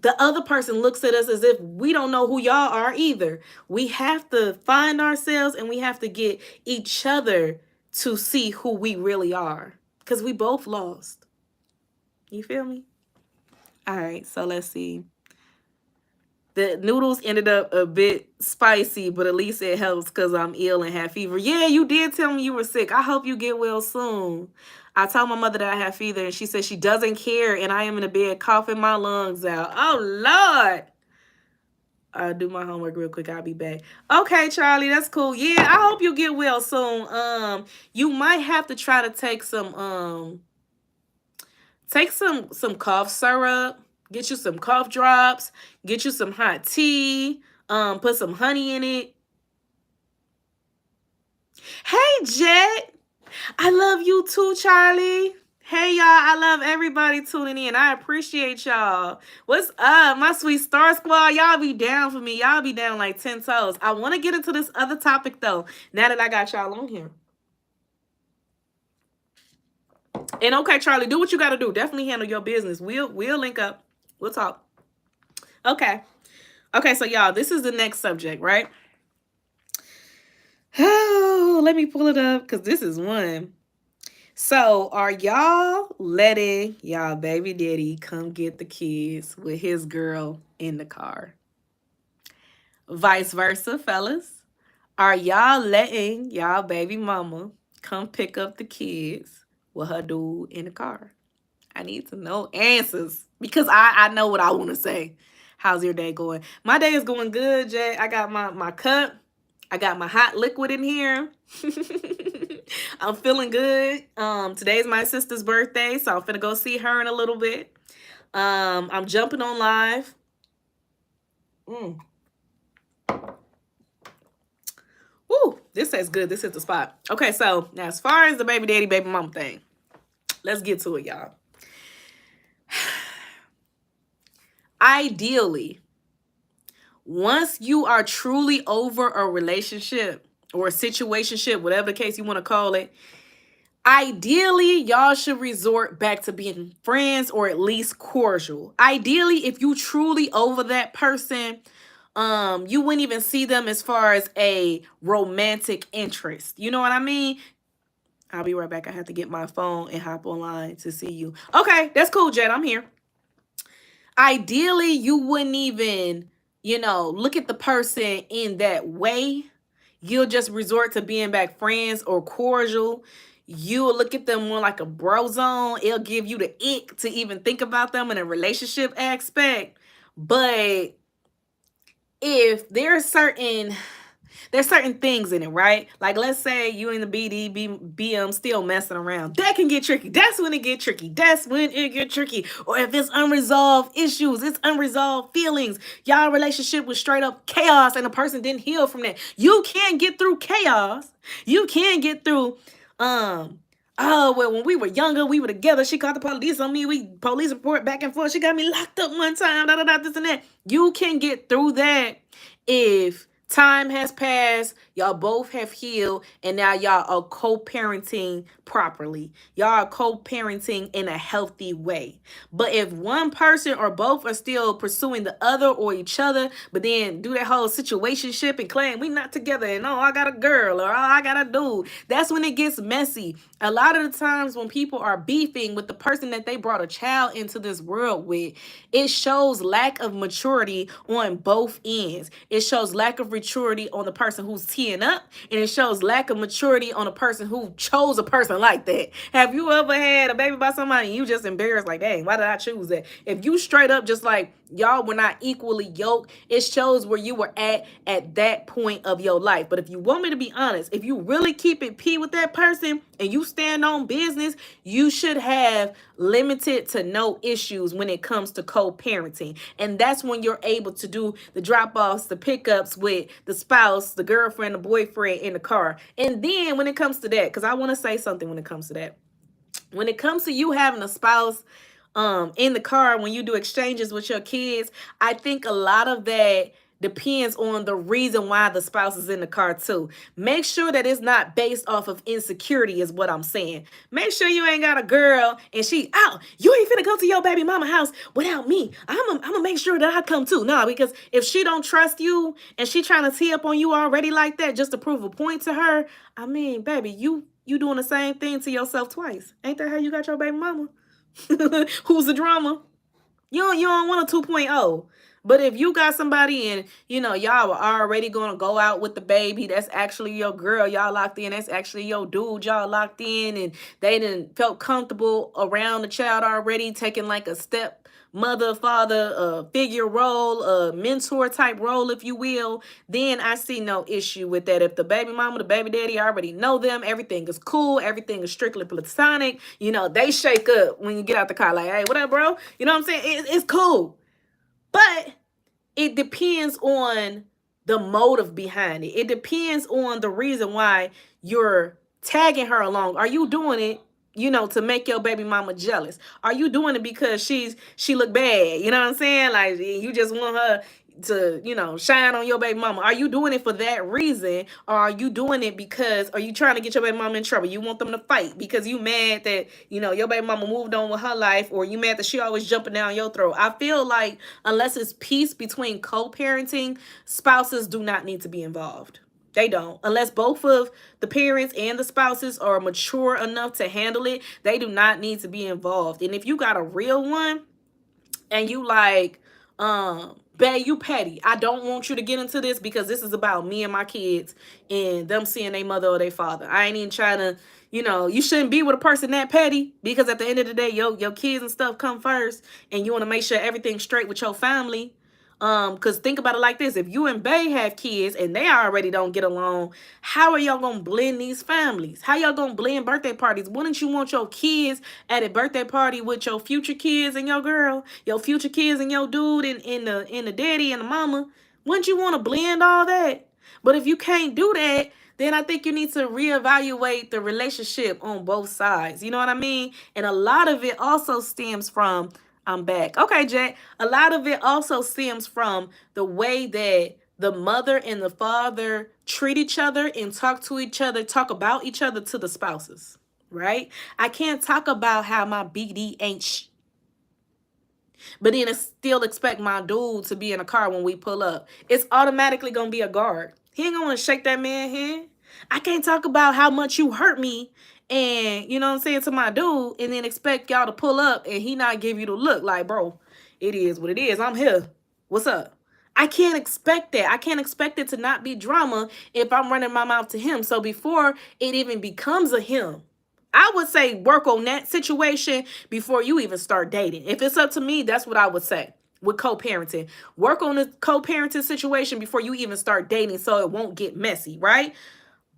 [SPEAKER 1] the other person looks at us as if we don't know who y'all are either. We have to find ourselves, and we have to get each other to see who we really are. Because we both lost. You feel me? All right, so let's see. The noodles ended up a bit spicy, but at least it helps because I'm ill and have fever. Yeah, you did tell me you were sick. I hope you get well soon. I told my mother that I have fever, and she said she doesn't care, and I am in the bed coughing my lungs out. Oh, Lord. I'll do my homework real quick. I'll be back. Okay, Charlie, that's cool. Yeah, I hope you get well soon. You might have to try to take some cough syrup. Get you some cough drops. Get you some hot tea. Put some honey in it. Hey, Jet. I love you too, Charlie. Hey y'all, I love everybody tuning in. I appreciate y'all. What's up, my sweet Star Squad? Y'all be down for me. Y'all be down like 10 toes. I want to get into this other topic though, now that I got y'all on here. And okay, Charlie, do what you gotta do. Definitely handle your business. We'll link up. We'll talk. Okay. Okay, so y'all, this is the next subject, right? Oh, let me pull it up because this is one. So, are y'all letting y'all baby daddy come get the kids with his girl in the car? Vice versa, fellas. Are y'all letting y'all baby mama come pick up the kids with her dude in the car? I need to know answers because I know what I want to say. How's your day going? My day is going good, Jay. I got my cup. I got my hot liquid in here. I'm feeling good. Today's my sister's birthday, so I'm finna go see her in a little bit. I'm jumping on live. Ooh, this tastes good. This is the spot. Okay, so now as far as the baby daddy, baby mama thing, let's get to it, y'all. Ideally, once you are truly over a relationship or a situationship, whatever the case you want to call it, ideally, y'all should resort back to being friends or at least cordial. Ideally, if you truly over that person, you wouldn't even see them as far as a romantic interest. You know what I mean? I'll be right back. I have to get my phone and hop online to see you. Okay, that's cool, Jet. I'm here. Ideally, you wouldn't even, look at the person in that way. You'll just resort to being back friends or cordial. You'll look at them more like a bro zone. It'll give you the ick to even think about them in a relationship aspect. But if there's certain things in it, right? Like let's say you in the BM still messing around. That can get tricky. That's when it get tricky. Or if it's unresolved issues, it's unresolved feelings. Y'all relationship was straight up chaos and the person didn't heal from that. You can't get through chaos. You can't get through oh, well, when we were younger, we were together. She called the police on me. We police report back and forth. She got me locked up one time. This and that. You can get through that if time has passed, y'all both have healed, and now y'all are co-parenting properly. Y'all are co-parenting in a healthy way. But if one person or both are still pursuing the other or each other, but then do that whole situationship and claim we not together and oh, I got a girl or oh, I got a dude, that's when it gets messy. A lot of the times when people are beefing with the person that they brought a child into this world with, it shows lack of maturity on both ends. It shows lack of maturity on the person who's teeing up, and it shows lack of maturity on a person who chose a person like that. Have you ever had a baby by somebody and you just embarrassed like, dang, why did I choose that? If you straight up just like y'all were not equally yoked, it shows where you were at that point of your life. But if you want me to be honest, if you really keep it P with that person and you stand on business, you should have limited to no issues when it comes to co-parenting. And that's when you're able to do the drop-offs, the pickups with the spouse, the girlfriend, the boyfriend in the car. And then when it comes to that, because I want to say something when it comes to that. When it comes to you having a spouse in the car when you do exchanges with your kids, I think a lot of that depends on the reason why the spouse is in the car too. Make sure that it's not based off of insecurity is what I'm saying. Make sure you ain't got a girl and you ain't finna go to your baby mama house without me. I'm gonna make sure that I come too. No, because if she don't trust you and she trying to tee up on you already like that just to prove a point to her, I mean, baby, you doing the same thing to yourself twice. Ain't that how you got your baby mama? Who's the drama? You don't want a 2.0. But if you got somebody and, y'all were already going to go out with the baby, that's actually your girl, y'all locked in, that's actually your dude, y'all locked in, and they didn't felt comfortable around the child already, taking like a step mother, father, figure role, a mentor type role, if you will, then I see no issue with that. If the baby mama, the baby daddy already know them, everything is cool, everything is strictly platonic, they shake up when you get out the car like, hey, what up, bro? You know what I'm saying? It's cool. But it depends on the motive behind it. It depends on the reason why you're tagging her along? Are you doing it, you know, to make your baby mama jealous? Are you doing it because she look bad? You know what I'm saying? Like, you just want her to, you know, shine on your baby mama. Are you doing it for that reason? Or are you doing it because, are you trying to get your baby mama in trouble? You want them to fight because you mad that, you know, your baby mama moved on with her life, or you mad that she always jumping down your throat? I feel like unless it's peace between co-parenting, spouses do not need to be involved. They don't. Unless both of the parents and the spouses are mature enough to handle it, they do not need to be involved. And if you got a real one and you like, babe, you petty, I don't want you to get into this because this is about me and my kids and them seeing their mother or their father. I ain't even trying to, you know, you shouldn't be with a person that petty, because at the end of the day, your kids and stuff come first, and you want to make sure everything's straight with your family. Because think about it like this: if you and Bay have kids and they already don't get along, how are y'all gonna blend these families? How y'all gonna blend birthday parties? Wouldn't you want your kids at a birthday party with your future kids and your girl, your future kids and your dude, and the daddy and the mama? Wouldn't you want to blend all that? But if you can't do that, then I think you need to reevaluate the relationship on both sides. You know what I mean? And a lot of it also stems from, I'm back. Okay, Jack. A lot of it also stems from the way that the mother and the father treat each other and talk to each other, talk about each other to the spouses, right? I can't talk about how my BD ain't but then I still expect my dude to be in a car when we pull up. It's automatically going to be a guard. He ain't going to shake that man's hand. I can't talk about how much you hurt me and, you know what I'm saying, to my dude, and then expect y'all to pull up and he not give you the look like, bro, it is what it is. I'm here. What's up? I can't expect that. I can't expect it to not be drama if I'm running my mouth to him. So before it even becomes a him, I would say work on that situation before you even start dating. If it's up to me, that's what I would say with co-parenting. Work on the co-parenting situation before you even start dating so it won't get messy, right?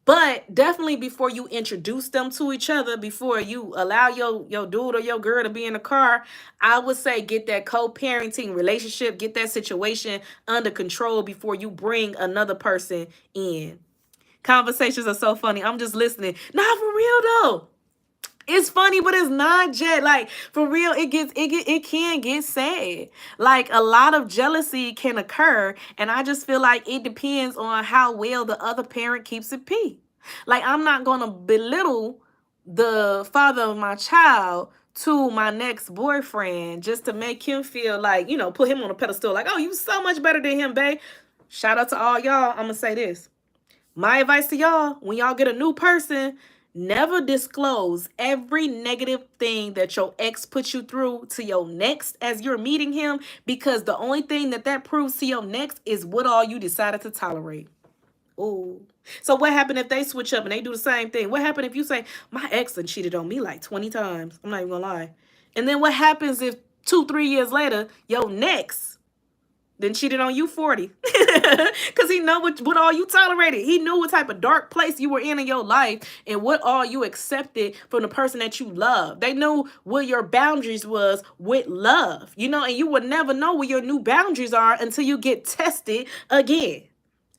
[SPEAKER 1] But definitely before you introduce them to each other, before you allow your dude or your girl to be in the car, I would say get that co-parenting relationship, get that situation under control before you bring another person in. Conversations are so funny. I'm just listening. Nah, for real though. It's funny, but it's not just like, for real. It can get sad. Like, a lot of jealousy can occur, and I just feel like it depends on how well the other parent keeps it pee. Like, I'm not gonna belittle the father of my child to my next boyfriend just to make him feel like, you know, put him on a pedestal. Like, oh, you so much better than him, babe. Shout out to all y'all. I'm gonna say this. My advice to y'all: when y'all get a new person, never disclose every negative thing that your ex put you through to your next as you're meeting him, because the only thing that proves to your next is what all you decided to tolerate. Ooh. So what happened if they switch up and they do the same thing? What happened if you say, my ex done cheated on me like 20 times? I'm not even gonna lie. And then what happens if 2-3 years later, your next then cheated on you 40? Because he know what all you tolerated. He knew what type of dark place you were in your life and what all you accepted from the person that you love. They knew what your boundaries was with love, you know, and you would never know where your new boundaries are until you get tested again.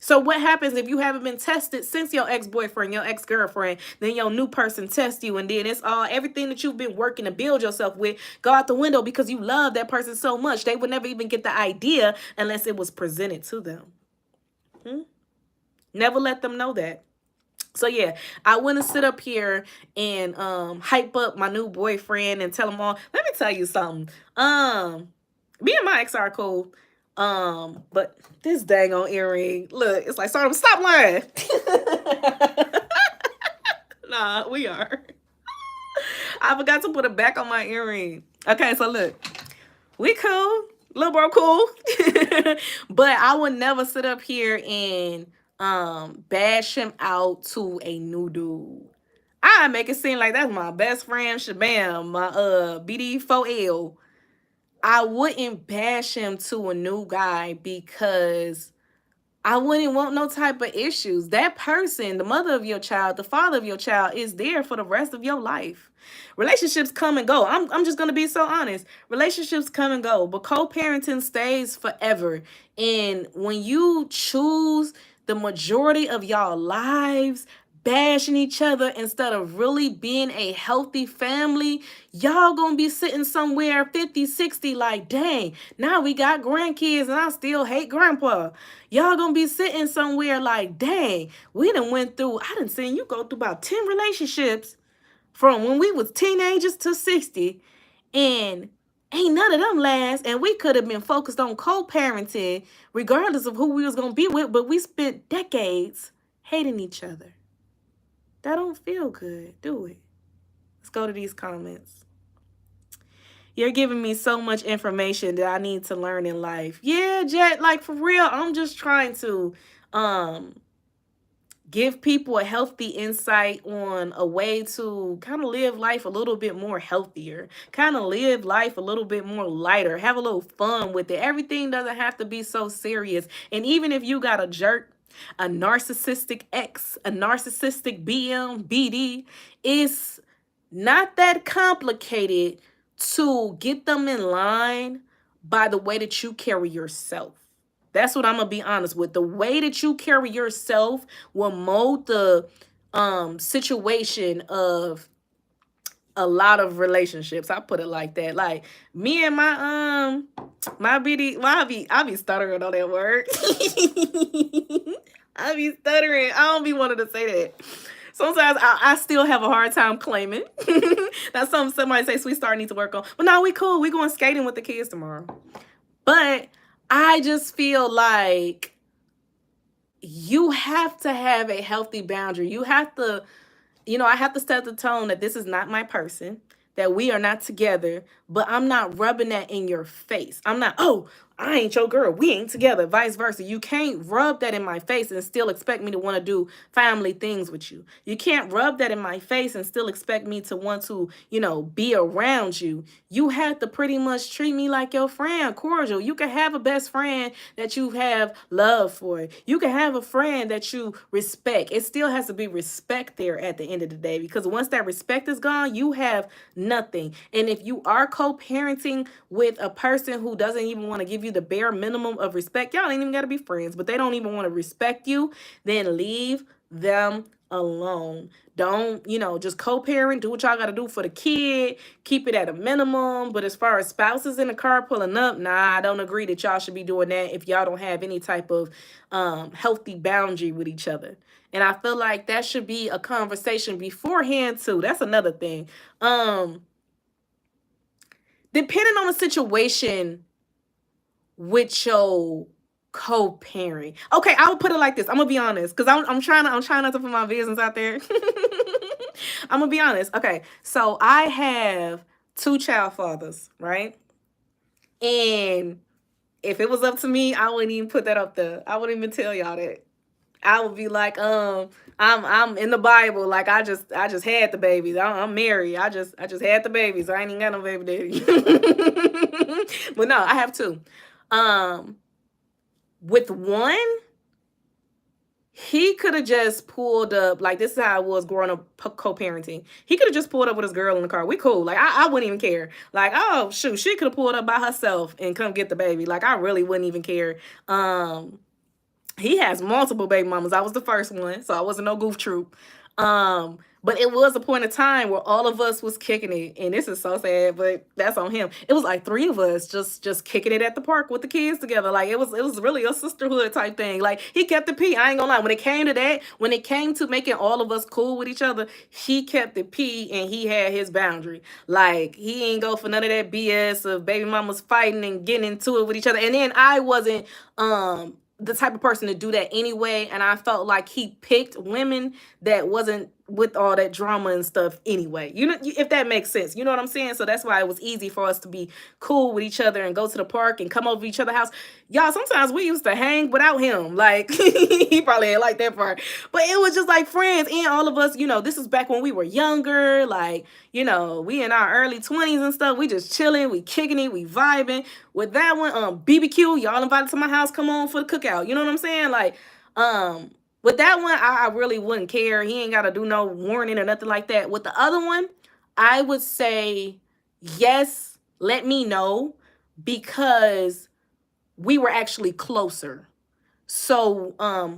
[SPEAKER 1] So what happens if you haven't been tested since your ex-boyfriend, your ex-girlfriend, then your new person tests you, and then it's all, everything that you've been working to build yourself with go out the window because you love that person so much. They would never even get the idea unless it was presented to them. Never let them know that. So yeah, I wouldn't sit up here and hype up my new boyfriend and tell him all. Let me tell you something. Me and my ex are cool. But this dang on earring, look, it's like, sorry, stop lying. Nah, we are. I forgot to put it back on my earring. Okay, so look, we cool, little bro cool. But I would never sit up here and bash him out to a new dude. I make it seem like that's my best friend Shabam, my BD4L. I wouldn't bash him to a new guy because I wouldn't want no type of issues. That person, the mother of your child, the father of your child, is there for the rest of your life. Relationships come and go. I'm just going to be so honest. Relationships come and go, but co-parenting stays forever. And when you choose the majority of y'all lives bashing each other instead of really being a healthy family, y'all gonna be sitting somewhere 50, 60 like, dang, now we got grandkids and I still hate grandpa. Y'all gonna be sitting somewhere like, dang, we done went through, I done seen you go through about 10 relationships from when we was teenagers to 60, and ain't none of them last, and we could have been focused on co-parenting regardless of who we was gonna be with, but we spent decades hating each other. That don't feel good, do it? Let's go to these comments. You're giving me so much information that I need to learn in life. Yeah, Jet, like for real, I'm just trying to give people a healthy insight on a way to kind of live life a little bit more healthier, kind of live life a little bit more lighter, have a little fun with it. Everything doesn't have to be so serious. And even if you got a jerk, a narcissistic ex, a narcissistic BM, BD, it's not that complicated to get them in line by the way that you carry yourself. That's what I'm gonna be honest with. The way that you carry yourself will mold the situation of a lot of relationships. I put it like that. Like me and my BD, well, I be stuttering on that word. I be stuttering. I don't be wanting to say that. Sometimes I still have a hard time claiming. That's something somebody say Sweet Star needs to work on. But no, we cool. We going skating with the kids tomorrow. But I just feel like you have to have a healthy boundary. You have to, I have to set the tone that this is not my person, that we are not together, but I'm not rubbing that in your face. I'm not, oh, I ain't your girl. We ain't together. Vice versa. You can't rub that in my face and still expect me to want to do family things with you. You can't rub that in my face and still expect me to want to, be around you. You have to pretty much treat me like your friend, cordial. You can have a best friend that you have love for. You can have a friend that you respect. It still has to be respect there at the end of the day, because once that respect is gone, you have nothing. And if you are co-parenting with a person who doesn't even want to give you the bare minimum of respect, y'all ain't even got to be friends, but they don't even want to respect you, then leave them alone. Don't, just co-parent, do what y'all got to do for the kid, keep it at a minimum. But as far as spouses in the car pulling up, nah, I don't agree that y'all should be doing that if y'all don't have any type of healthy boundary with each other. And I feel like that should be a conversation beforehand too. That's another thing. Depending on the situation with your co-parent. Okay, I will put it like this. I'm gonna be honest, because I'm trying not to put my business out there. I'm gonna be honest. Okay, so I have 2 child fathers, right? And if it was up to me, I wouldn't even put that up there. I wouldn't even tell y'all that. I would be like, I'm in the Bible. Like I just had the babies. I'm married. I just had the babies. I ain't even got no baby daddy. But no, I have 2. With one, he could have just pulled up. Like this is how I was growing up co-parenting. He could have just pulled up with his girl in the car. We cool. Like I wouldn't even care. Like, oh shoot, she could have pulled up by herself and come get the baby. Like I really wouldn't even care. He has multiple baby mamas. I was the first one, so I wasn't no goof troop. But it was a point of time where all of us was kicking it, and this is so sad, but that's on him. It was like 3 of us just kicking it at the park with the kids together. Like it was really a sisterhood type thing. Like he kept the P. I ain't gonna lie. When it came to that, when it came to making all of us cool with each other, he kept the P and he had his boundary. Like he ain't go for none of that BS of baby mamas fighting and getting into it with each other. And then I wasn't the type of person to do that anyway, and I felt like he picked women that wasn't with all that drama and stuff anyway. If that makes sense. You know what I'm saying? So that's why it was easy for us to be cool with each other and go to the park and come over to each other's house. Y'all, sometimes we used to hang without him. Like, he probably ain't like that part. But it was just like friends, and all of us, this is back when we were younger. Like, we in our early 20s and stuff. We just chilling, we kicking it, we vibing. With that one, BBQ, y'all invited to my house, come on for the cookout. You know what I'm saying? Like, with that one, I really wouldn't care. He ain't got to do no warning or nothing like that. With the other one, I would say, yes, let me know, because we were actually closer. So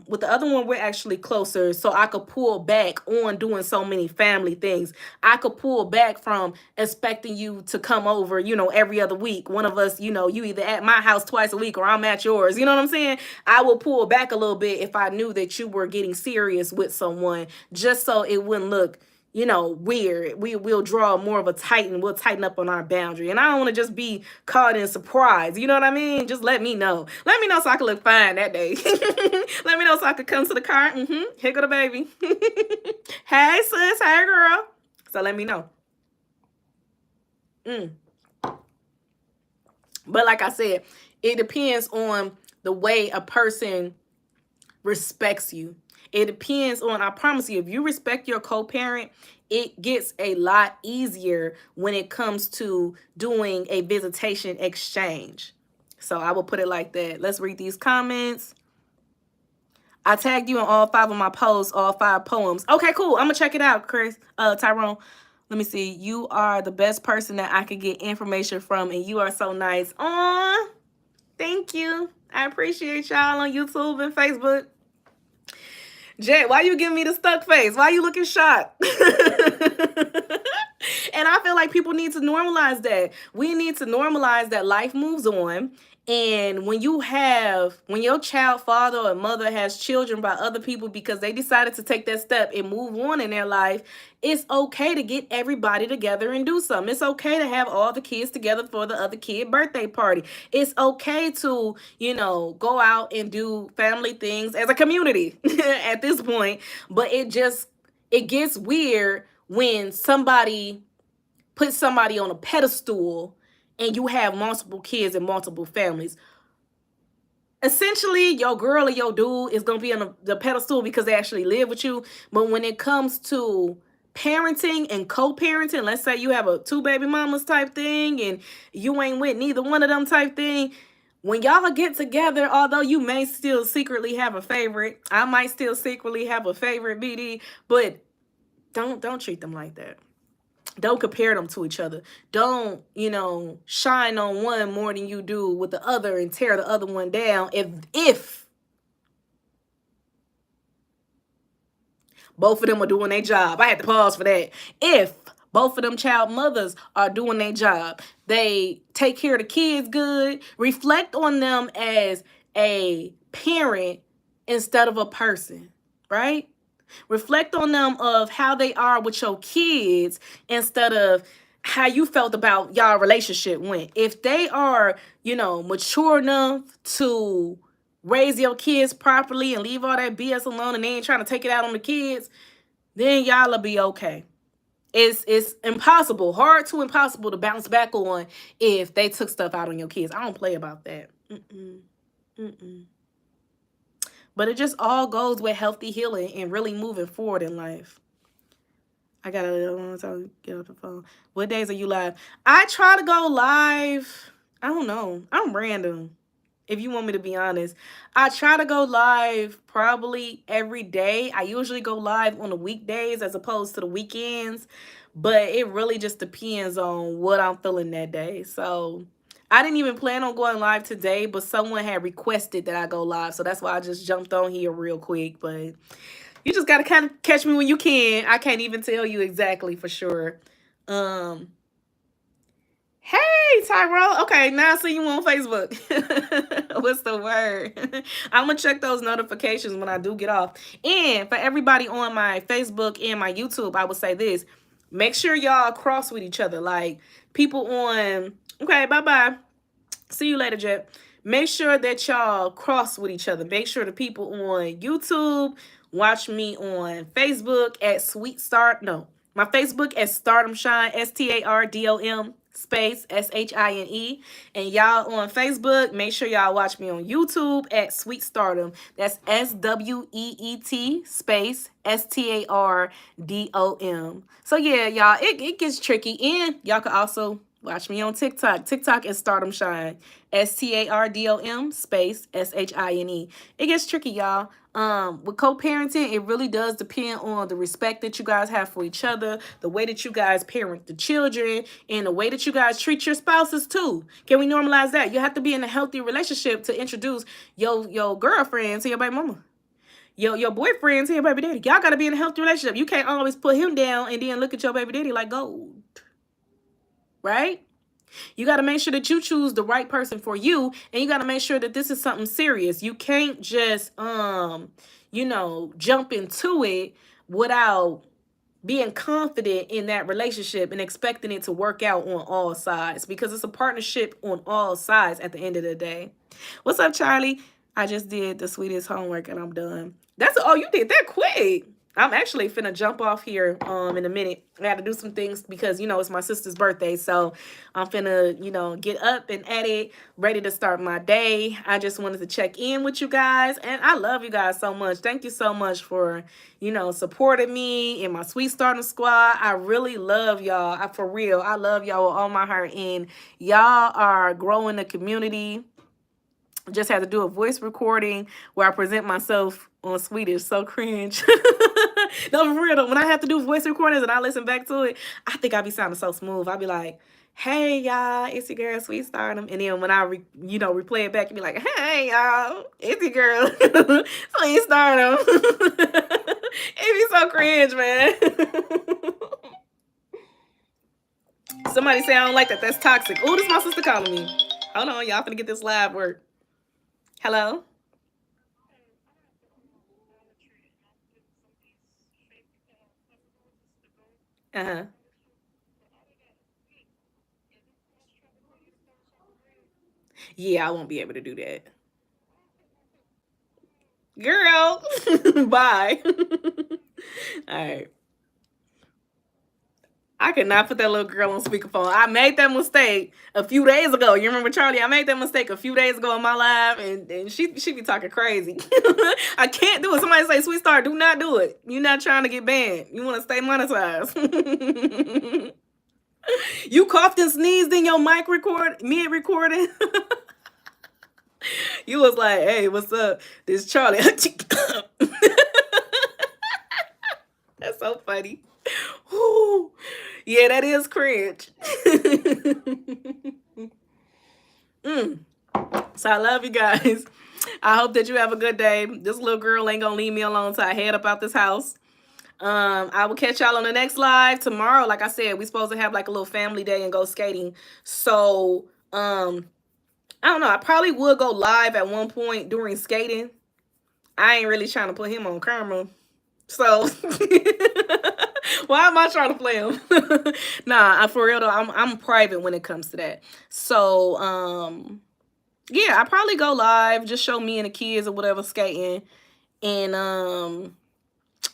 [SPEAKER 1] with the other one, we're actually closer, so I could pull back on doing so many family things. I could pull back from expecting you to come over, every other week. One of us, you either at my house twice a week or I'm at yours. You know what I'm saying? I will pull back a little bit if I knew that you were getting serious with someone, just so it wouldn't look weird. We'll draw more of a we'll tighten up on our boundary. And I don't want to just be caught in surprise. You know what I mean? Just let me know. Let me know so I can look fine that day. Let me know so I can come to the car. Here go the baby. Hey sis, hey girl. So let me know. But like I said, it depends on the way a person respects you. It depends on, I promise you, if you respect your co-parent, it gets a lot easier when it comes to doing a visitation exchange. So I will put it like that. Let's read these comments. I tagged you in all 5 of my posts, all 5 poems. Okay, cool. I'm gonna check it out, Chris. Tyrone. Let me see. You are the best person that I could get information from, and you are so nice. Aw, thank you. I appreciate y'all on YouTube and Facebook. Jet, why you giving me the stuck face? Why you looking shocked? And I feel like people need to normalize that. We need to normalize that life moves on. And when your child father or mother has children by other people because they decided to take that step and move on in their life, it's okay to get everybody together and do something. It's okay to have all the kids together for the other kid birthday party. It's okay to, go out and do family things as a community at this point. But it gets weird when somebody puts somebody on a pedestal and you have multiple kids and multiple families. Essentially, your girl or your dude is going to be on the pedestal because they actually live with you. But when it comes to parenting and co-parenting, let's say you have a 2 baby mamas type thing and you ain't with neither one of them type thing, when y'all get together, although you may still secretly have a favorite, I might still secretly have a favorite, BD, but don't treat them like that. Don't compare them to each other. Don't, shine on one more than you do with the other and tear the other one down. If both of them are doing their job. I had to pause for that. If both of them child mothers are doing their job, they take care of the kids good, reflect on them as a parent instead of a person, right? Reflect on them of how they are with your kids instead of how you felt about y'all relationship went. If they are, mature enough to raise your kids properly and leave all that BS alone and they ain't trying to take it out on the kids, then y'all will be okay. It's impossible, hard to impossible to bounce back on if they took stuff out on your kids. I don't play about that. But it just all goes with healthy healing and really moving forward in life. I gotta get off the phone. What days are you live? I try to go live. I don't know. I'm random. If you want me to be honest, I try to go live probably every day. I usually go live on the weekdays as opposed to the weekends, but it really just depends on what I'm feeling that day. So I didn't even plan on going live today, but someone had requested that I go live. So that's why I just jumped on here real quick. But you just got to kind of catch me when you can. I can't even tell you exactly for sure. Hey, Tyrell. Okay, now I see you on Facebook. What's the word? I'm going to check those notifications when I do get off. And for everybody on my Facebook and my YouTube, I would say this. Make sure y'all cross with each other. Like, people on... Okay, bye-bye. See you later, Jet. Make sure that y'all cross with each other. Make sure the people on YouTube watch me on Facebook at my Facebook at Stardom Shine, STARDOM space SHINE. And y'all on Facebook, make sure y'all watch me on YouTube at Sweet Stardom. That's SWEET space STARDOM. So yeah, y'all, it gets tricky. And y'all can also Watch me on TikTok. TikTok is Stardom Shine. STARDOM space SHINE. It gets tricky, y'all. With co-parenting, it really does depend on the respect that you guys have for each other, the way that you guys parent the children, and the way that you guys treat your spouses too. Can we normalize that? You have to be in a healthy relationship to introduce your girlfriend to your baby mama. Your boyfriend to your baby daddy. Y'all gotta be in a healthy relationship. You can't always put him down and then look at your baby daddy like gold. Right? You got to make sure that you choose the right person for you, and you got to make sure that this is something serious. You can't just jump into it without being confident in that relationship and expecting it to work out on all sides, because it's a partnership on all sides at the end of the day. What's up, Charlie? I just did the sweetest homework and I'm done. You did that quick. I'm actually finna jump off here in a minute. I got to do some things because, it's my sister's birthday. So I'm finna, get up and edit, ready to start my day. I just wanted to check in with you guys. And I love you guys so much. Thank you so much for, supporting me and my Sweet Stardom Squad. I really love y'all. For real. I love y'all with all my heart. And y'all are growing the community. Just had to do a voice recording where I present myself on Swedish. So cringe. No, for real though. When I have to do voice recordings and I listen back to it, I think I be sounding so smooth. I be like, hey y'all, it's your girl Sweet Stardom. And then when I replay it back and be like, hey y'all, it's your girl Sweet Stardom. It be so cringe, man. Somebody say I don't like that. That's toxic. Oh, this is my sister calling me. Hold on, y'all finna get this live work. Hello? Uh-huh. Yeah, I won't be able to do that. Girl, bye. All right. I could not put that little girl on speakerphone. I made that mistake a few days ago. You remember, Charlie? I made that mistake a few days ago in my live, and she be talking crazy. I can't do it. Somebody say, Sweet Star, do not do it. You're not trying to get banned. You want to stay monetized. You coughed and sneezed in your mic mid-recording. You was like, hey, what's up? This Charlie. That's so funny. Whew. Yeah, that is cringe. So I love you guys. I hope that you have a good day. This little girl ain't gonna leave me alone until I head up out this house. I will catch y'all on the next live tomorrow. Like I said, we supposed to have like a little family day and go skating. So I don't know. I probably would go live at one point during skating. I ain't really trying to put him on camera. So why am I trying to play him? Nah, for real though, I'm private when it comes to that. So yeah, I probably go live, just show me and the kids or whatever skating. And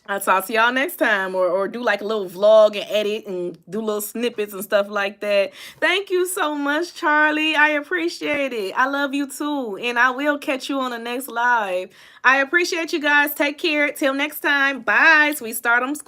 [SPEAKER 1] I'll talk to y'all next time, or do like a little vlog and edit and do little snippets and stuff like that. Thank you so much, Charlie. I appreciate it. I love you too. And I will catch you on the next live. I appreciate you guys. Take care. Till next time. Bye. Sweet Stardom Squad.